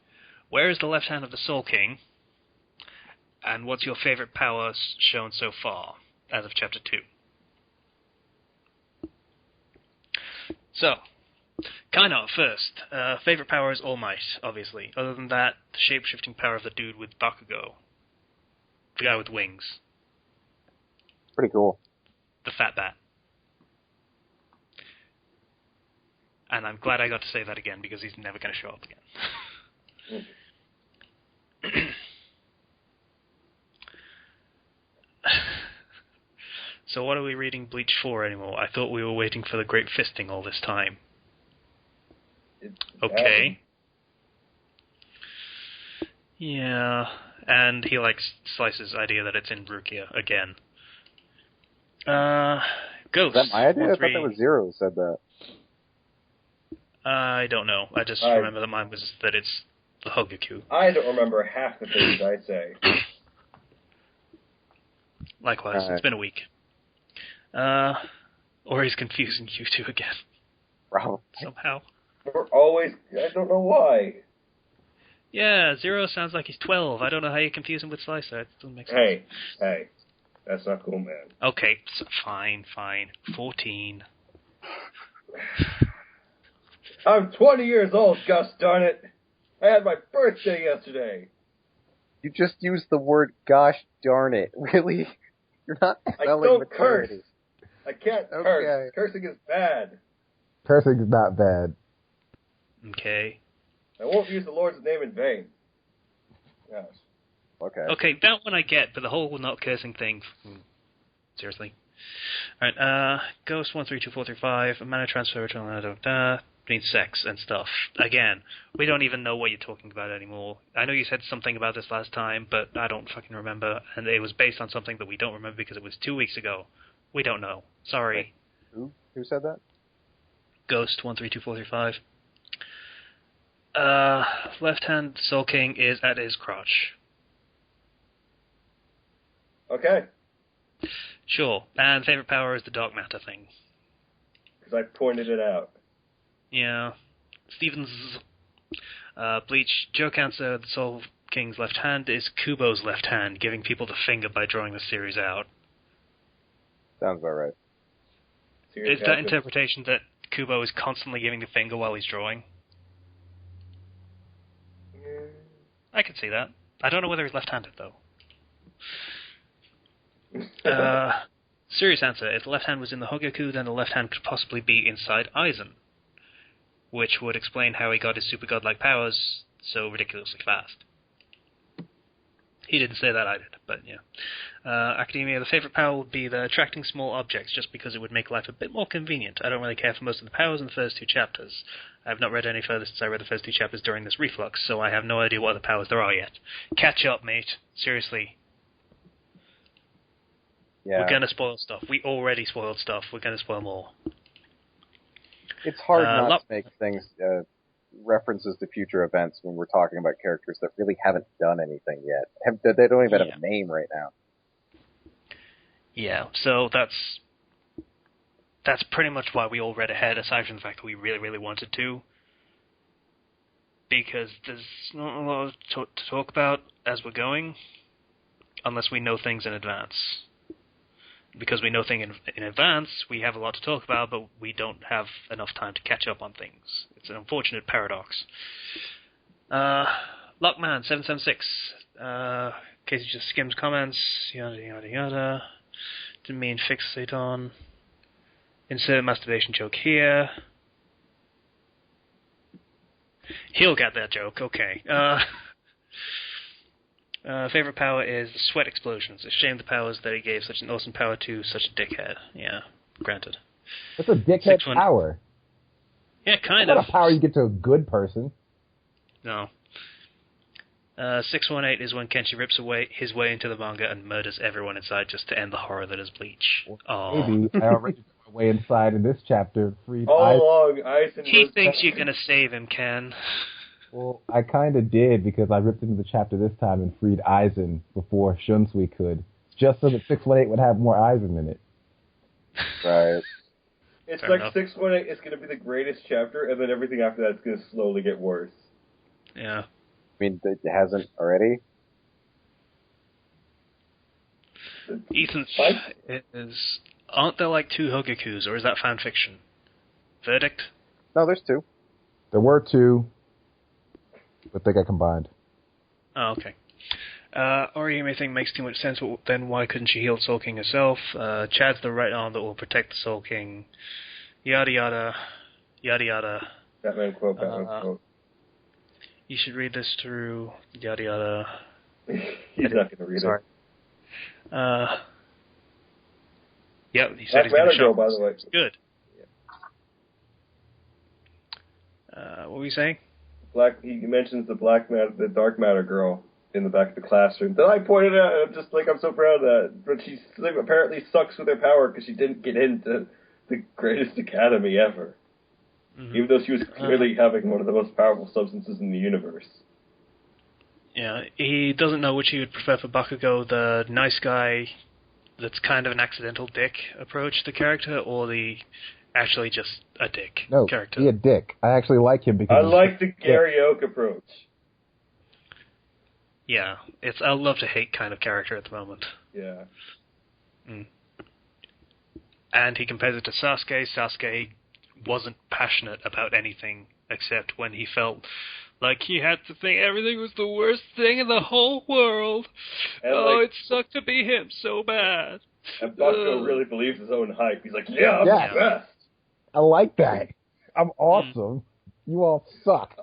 Where is the left hand of the Soul King? And what's your favorite power shown so far, as of Chapter 2? So, kind of, first. Favorite power is All Might, obviously. Other than that, the shape-shifting power of the dude with Bakugo. The guy with wings. Pretty cool. The fat bat. And I'm glad I got to say that again, because he's never going to show up again. So what are we reading Bleach for anymore? I thought we were waiting for the great fisting all this time. Okay. Yeah, and he likes Slice's idea that it's in Rukia again. Ghost. Is that my idea? I thought 43. that was Zero who said that. I don't know. I just remember that mine was that it's the Hogaku. I don't remember half the things I say. Likewise, It's been a week. Or he's confusing you two again. Probably. Somehow. We're always... I don't know why. Yeah, Zero sounds like he's 12. I don't know how you confuse him with Slicer. It doesn't make sense. Hey. That's not cool, man. Okay, fine. 14. I'm 20 years old, Gus, darn it. I had my birthday yesterday. You just used the word "gosh darn it." Really? You're not selling I don't maturity. curse. I can't curse. Cursing is bad. Cursing is not bad. Okay. I won't use the Lord's name in vain. Yes. Okay, that one I get, but the whole not cursing thing... Seriously. Alright, Ghost 132435, a mana transfer, means sex and stuff. Again, we don't even know what you're talking about anymore. I know you said something about this last time, but I don't fucking remember, and it was based on something that we don't remember because it was 2 weeks ago. We don't know. Sorry. Who said that? Ghost 132435. Left hand Soul King is at his crotch. Okay. Sure. And favorite power is the dark matter thing. Because I pointed it out. Yeah. Stevens. Bleach. Joe Cancer, the Soul King's left hand, is Kubo's left hand, giving people the finger by drawing the series out. Sounds about right. Is that interpretation that Kubo is constantly giving the finger while he's drawing? Yeah. I can see that. I don't know whether he's left-handed, though. Serious answer. If the left hand was in the Hogaku, then the left hand could possibly be inside Aizen, which would explain how he got his super godlike powers so ridiculously fast. He didn't say that, I did, but yeah. Academia, the favorite power would be the attracting small objects, just because it would make life a bit more convenient. I don't really care for most of the powers in the first 2 chapters. I have not read any further since I read the first 2 chapters during this Reflux, so I have no idea what other powers there are yet. Catch up, mate. Seriously. Yeah. We're going to spoil stuff. We already spoiled stuff. We're going to spoil more. It's hard not to make things references to future events when we're talking about characters that really haven't done anything yet. They don't even have a name right now. Yeah, so that's pretty much why we all read ahead, aside from the fact that we really, really wanted to. Because there's not a lot to talk about as we're going, unless we know things in advance. Because we know things in advance, we have a lot to talk about, but we don't have enough time to catch up on things. It's an unfortunate paradox. Lockman 776. Casey just skims comments. Yada yada yada. Didn't mean fixate on. Insert masturbation joke here. He'll get that joke. Okay. Favorite power is the sweat explosions. It's a shame the powers that he gave such an awesome power to such a dickhead. Yeah, granted. That's a dickhead power. Yeah, kind That's of. not a power you get to a good person. No. 618 is when Kenshi rips his way into the manga and murders everyone inside just to end the horror that is Bleach. Well, maybe I already took my way inside in this chapter. All along, Aizen He thinks you're going to save him, Ken. Well, I kind of did, because I ripped into the chapter this time and freed Aizen before Shunsui could, just so that 618 would have more Aizen in it. Right. It's Fair like enough. 618 is going to be the greatest chapter, and then everything after that is going to slowly get worse. Yeah. I mean, it hasn't already? Ethan, aren't there like 2 Hogakus, or is that fan fiction? Verdict? No, there's 2. There were 2, but they got combined. Oh, okay. Orihime thing makes too much sense, but then why couldn't she heal Soul King herself? Chad's the right arm that will protect the Soul King. Yada yada. Yada yada. Batman quote. You should read this through. Yada yada. He's not going to read Sorry. it. Yeah, he said Black he's going to Matter show Girl, by the way. Good. What were you saying? He mentions the dark matter girl in the back of the classroom. Then I pointed out, and I'm just like, I'm so proud of that. But she apparently sucks with her power because she didn't get into the greatest academy ever. Mm-hmm. Even though she was clearly having one of the most powerful substances in the universe. Yeah, he doesn't know which he would prefer for Bakugo, the nice guy that's kind of an accidental dick approach to the character, or the actually just a dick character? He a dick. I actually like him because I like the Gary Oak approach. Yeah, it's a love-to-hate kind of character at the moment. Yeah. Mm. And he compares it to Sasuke. Sasuke wasn't passionate about anything except when he felt like he had to think everything was the worst thing in the whole world. And it sucked to be him so bad. And Bucko really believes his own hype. He's like, yeah, I'm the best. I like that. I'm awesome. You all suck.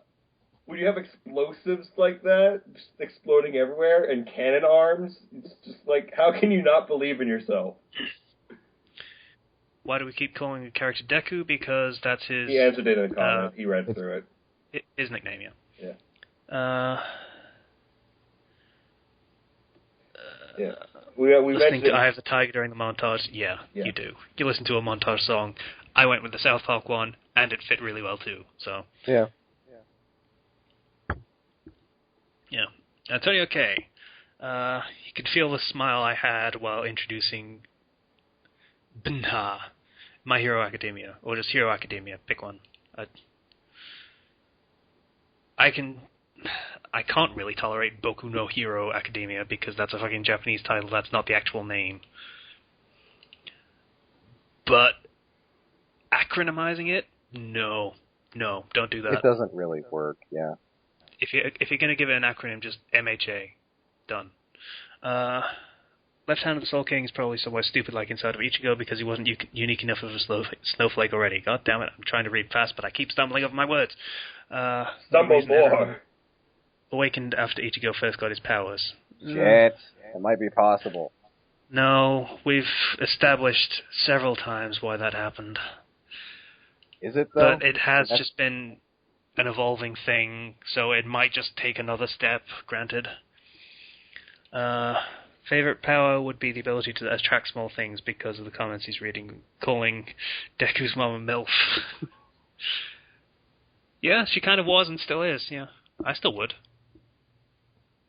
When you have explosives like that, just exploding everywhere, and cannon arms, it's just like, how can you not believe in yourself? Why do we keep calling the character Deku? Because that's his... He answered it in the comment. He read through it. His nickname, yeah. Yeah. Yeah. We listening mentioned to Eye of the Tiger during the montage, yeah, you do. You listen to a montage song. I went with the South Park one, and it fit really well too. So yeah. Antonio K. You could feel the smile I had while introducing Bnha, My Hero Academia, or just Hero Academia. Pick one. I can't really tolerate Boku no Hero Academia because that's a fucking Japanese title. That's not the actual name. But acronymizing it, no, don't do that. It doesn't really work. Yeah. If you're gonna give it an acronym, just MHA. Done. Left Hand of the Soul King is probably somewhere stupid like inside of Ichigo because he wasn't unique enough of a snowflake already. God damn it, I'm trying to read fast, but I keep stumbling over my words. Stumble more. Awakened after Ichigo first got his powers. Shit. It might be possible. No, we've established several times why that happened. Is it, though? But it has just been an evolving thing, so it might just take another step, granted. Favorite power would be the ability to attract small things because of the comments he's reading, calling Deku's mom a MILF. Yeah, she kind of was and still is, yeah. I still would.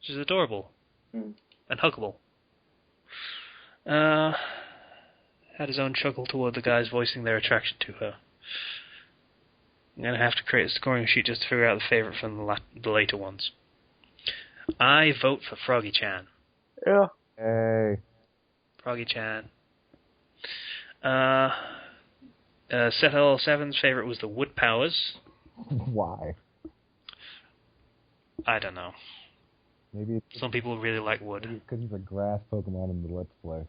She's adorable. And huggable. Had his own chuckle toward the guys voicing their attraction to her. I'm going to have to create a scoring sheet just to figure out the favorite from the later ones. I vote for Froggy-chan. Yeah. Hey. Froggy-chan. Seth L7's favorite was the wood powers. Why? I don't know. Maybe some people really like wood. Maybe because he's a grass Pokemon in the Let's Play.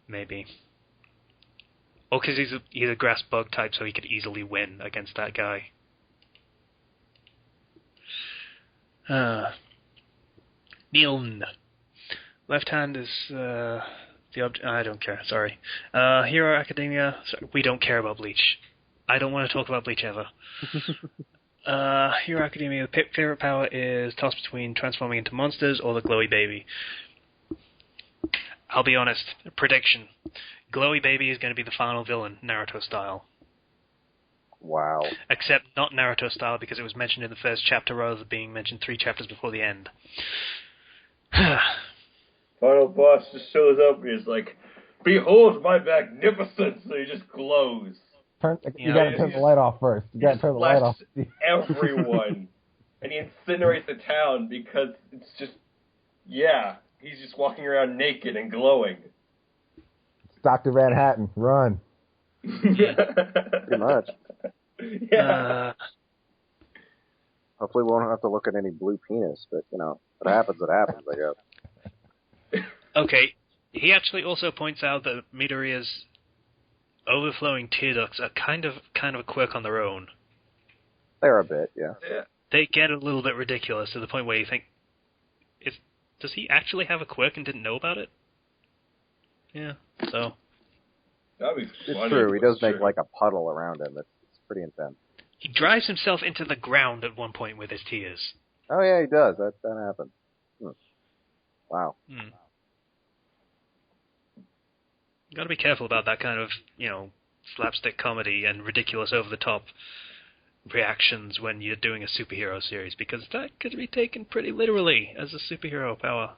Maybe. Or because he's a grass bug type, so he could easily win against that guy. Niln. Left hand is I don't care. Sorry. Hero Academia. Sorry, we don't care about Bleach. I don't want to talk about Bleach ever. Hero Academia. Favorite power is toss between transforming into monsters or the glowy baby. I'll be honest. Prediction. Glowy baby is going to be the final villain, Naruto style. Wow. Except not Naruto style because it was mentioned in the first chapter rather than being mentioned 3 chapters before the end. Final boss just shows up and he's like, "Behold my magnificence!" So he just glows. You gotta turn the light off first. You gotta turn the light off. Everyone. And he incinerates the town because it's just, he's just walking around naked and glowing. It's Dr. Manhattan, run. Pretty much. Yeah. Hopefully we won't have to look at any blue penis, but, if it happens, it happens, I guess. Okay, he actually also points out that Midoriya's overflowing tear ducts are kind of a quirk on their own. They're a bit, yeah. They get a little bit ridiculous to the point where you think, does he actually have a quirk and didn't know about it? Yeah, so... That'd be it's funny. true, he does make like a puddle around him. It's pretty intense. He drives himself into the ground at one point with his tears. Oh yeah, he does. That happened. Wow. You gotta be careful about that kind of, slapstick comedy and ridiculous over-the-top reactions when you're doing a superhero series, because that could be taken pretty literally as a superhero power.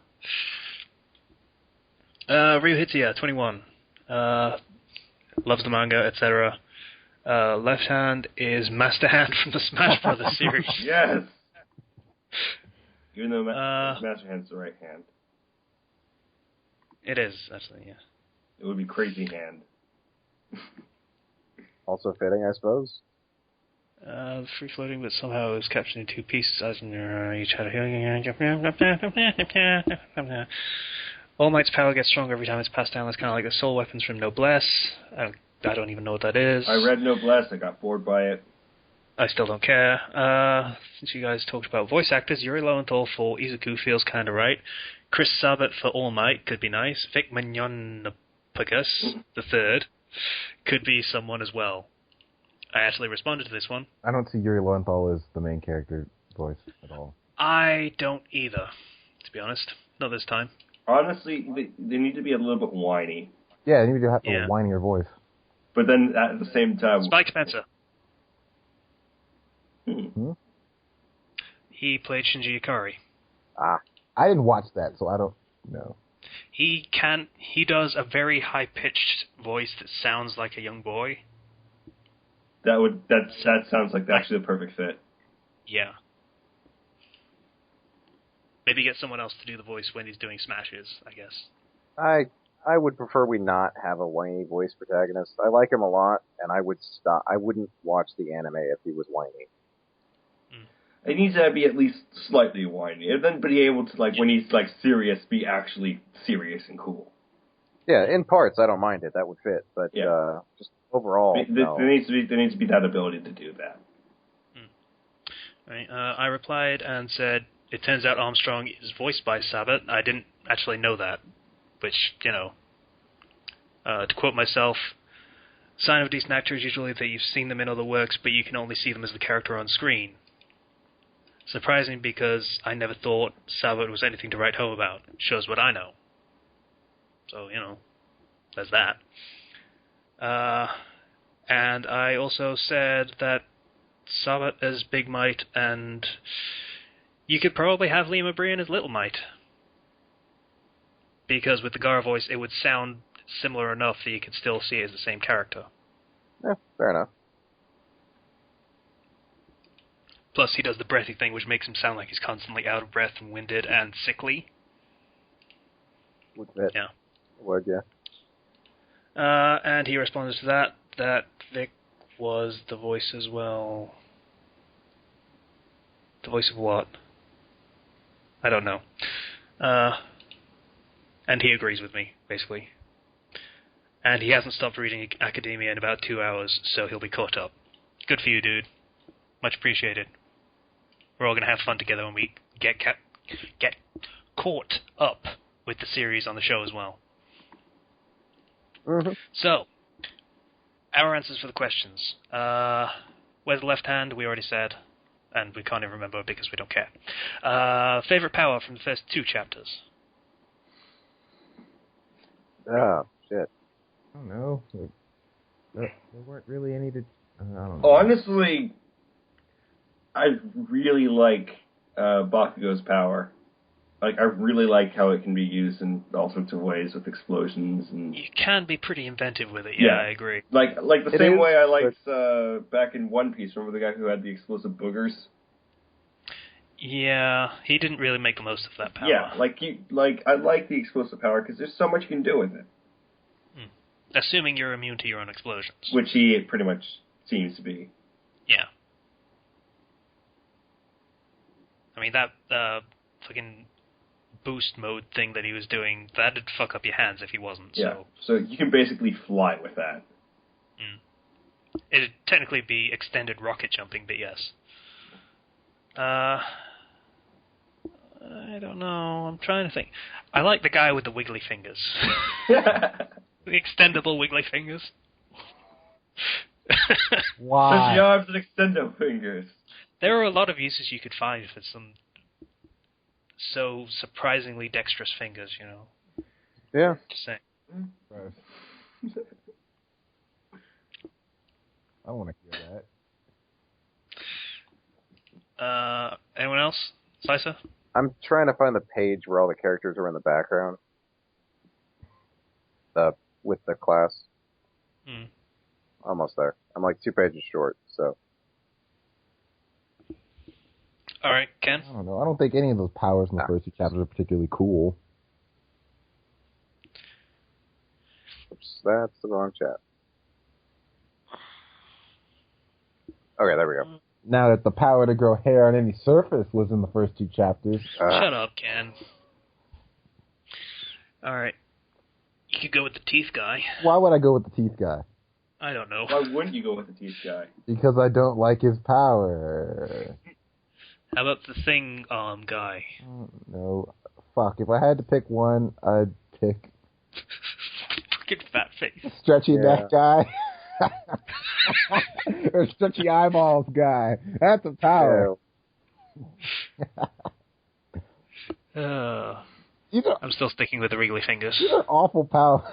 Ryuhitsuya, 21. Loves the manga, etc. Left hand is Master Hand from the Smash Brothers series. Yes! Even though Master Hand's the right hand. It is, actually, yeah. It would be Crazy Hand. Also fitting, I suppose. Free floating, but somehow is captured in two pieces. As in each had a healing. All Might's power gets stronger every time it's passed down. That's kind of like the soul weapons from Noblesse. I don't even know what that is. I read Noblesse. I got bored by it. I still don't care. Since you guys talked about voice actors, Yuri Lowenthal for Izuku feels kind of right. Chris Sabat for All Might could be nice. Vic Mignonopoulos, the third, could be someone as well. I actually responded to this one. I don't see Yuri Lowenthal as the main character voice at all. I don't either, to be honest. Not this time. Honestly, they need to be a little bit whiny. Yeah, they need to have a whinier voice. But then at the same time... Spike Spencer. Hmm? He played Shinji Ikari. I didn't watch that, so I don't know. He does a very high-pitched voice that sounds like a young boy. That sounds like actually the perfect fit. Yeah. Maybe get someone else to do the voice when he's doing smashes, I guess. I would prefer we not have a whiny voice protagonist. I like him a lot, and I wouldn't watch the anime if he was whiny. It needs to be at least slightly whiny, and then be able to, like, when he's, like, serious, be actually serious and cool. Yeah, in parts, I don't mind it. That would fit. But just overall, no. There needs to be that ability to do that. Right. I replied and said, it turns out Armstrong is voiced by Sabat. I didn't actually know that. Which, to quote myself, sign of a decent actor is usually that you've seen them in other works, but you can only see them as the character on screen. Surprising because I never thought Sabat was anything to write home about. It shows what I know. So, there's that. And I also said that Sabat as Big Might, and you could probably have Liam O'Brien as Little Might. Because with the Gar voice, it would sound similar enough that you could still see it as the same character. Yeah, fair enough. Plus, he does the breathy thing, which makes him sound like he's constantly out of breath and winded and sickly. Would fit. Yeah. Would, yeah. And he responded to that Vic was the voice as well. The voice of what? I don't know. And he agrees with me, basically. And he hasn't stopped reading Academia in about 2 hours, so he'll be caught up. Good for you, dude. Much appreciated. We're all going to have fun together when we get caught up with the series on the show as well. Mm-hmm. So, our answers for the questions. Where's the left hand? We already said. And we can't even remember because we don't care. Favorite power from the first 2 chapters? Oh, shit. I don't know. There weren't really any to... I don't know. Honestly, I really like Bakugo's power. Like, I really like how it can be used in all sorts of ways with explosions and... You can be pretty inventive with it, yeah. I agree. Like the same way I liked back in One Piece, remember the guy who had the explosive boogers? Yeah, he didn't really make the most of that power. Yeah, I like the explosive power because there's so much you can do with it. Assuming you're immune to your own explosions. Which he pretty much seems to be. Yeah. I mean, that fucking boost mode thing that he was doing, that'd fuck up your hands if he wasn't. Yeah, so you can basically fly with that. It'd technically be extended rocket jumping, but yes. I don't know. I'm trying to think. I like the guy with the wiggly fingers. The extendable wiggly fingers. Why? Such arms and extendo fingers. There are a lot of uses you could find for some so surprisingly dexterous fingers, Yeah. Just saying. I want to hear that. Anyone else? Sisa? I'm trying to find the page where all the characters are in the background. the class. Hmm. Almost there. I'm like 2 pages short, so. All right, Ken? I don't know. I don't think any of those powers in the first 2 chapters are particularly cool. Oops, that's the wrong chat. Okay, there we go. Now that the power to grow hair on any surface was in the first 2 chapters. Shut up, Ken. All right. You could go with the teeth guy. Why would I go with the teeth guy? I don't know. Why wouldn't you go with the teeth guy? Because I don't like his power. How about the thing guy? No. Fuck. If I had to pick one, I'd pick Fucking fat face. stretchy neck guy. Or stretchy eyeballs guy. That's a power. I'm still sticking with the wriggly fingers. These are awful powers.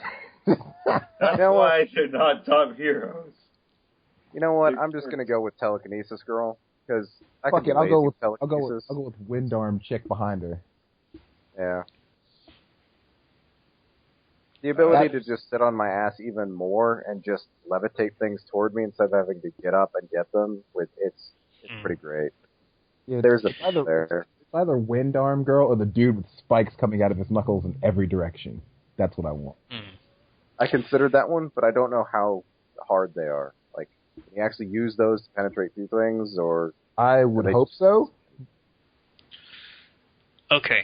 That's why they're not top heroes. You know what? I'm just gonna go with telekinesis girl because I Fuck can it, I'll go with telekinesis. I'll go with wind arm chick behind her. Yeah. The ability to just sit on my ass even more and just levitate things toward me instead of having to get up and get them, it's pretty great. Yeah, There's a there. It's either wind arm girl or the dude with spikes coming out of his knuckles in every direction. That's what I want. I considered that one, but I don't know how hard they are. Like, can you actually use those to penetrate through things, or... I would hope so. Okay.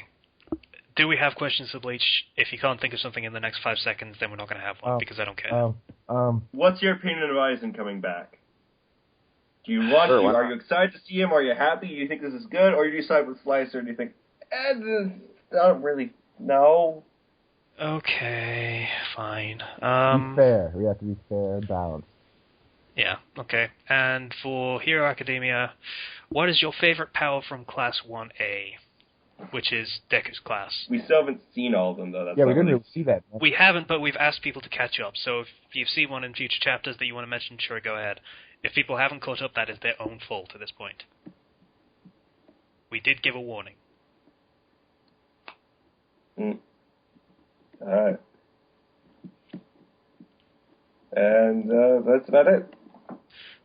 Do we have questions for Bleach? If you can't think of something in the next 5 seconds, then we're not going to have one, because I don't care. What's your opinion of Aizen coming back? Do you want to? Are you excited to see him? Are you happy? Do you think this is good? Or do you side with Slicer and do you think, I don't really know? Okay, fine. Be fair. We have to be fair and balanced. Yeah, okay. And for Hero Academia, what is your favorite power from Class 1A, which is Deku's class? We still haven't seen all of them, though. Yeah, we didn't really see that. We haven't, but we've asked people to catch up. So if you see one in future chapters that you want to mention, sure, go ahead. If people haven't caught up, that is their own fault at this point. We did give a warning. Alright. And that's about it.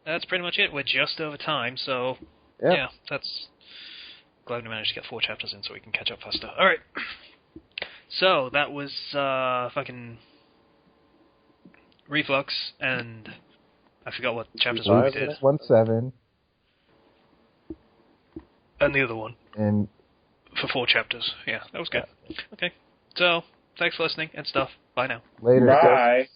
That's pretty much it. We're just over time, so yeah, that's... Glad we managed to get 4 chapters in so we can catch up faster. Alright. So, that was fucking Reflux, and I forgot what chapters we did. 1-7. And the other one. And for 4 chapters. Yeah, that was good. Okay. So, thanks for listening and stuff. Bye now. Later. Bye.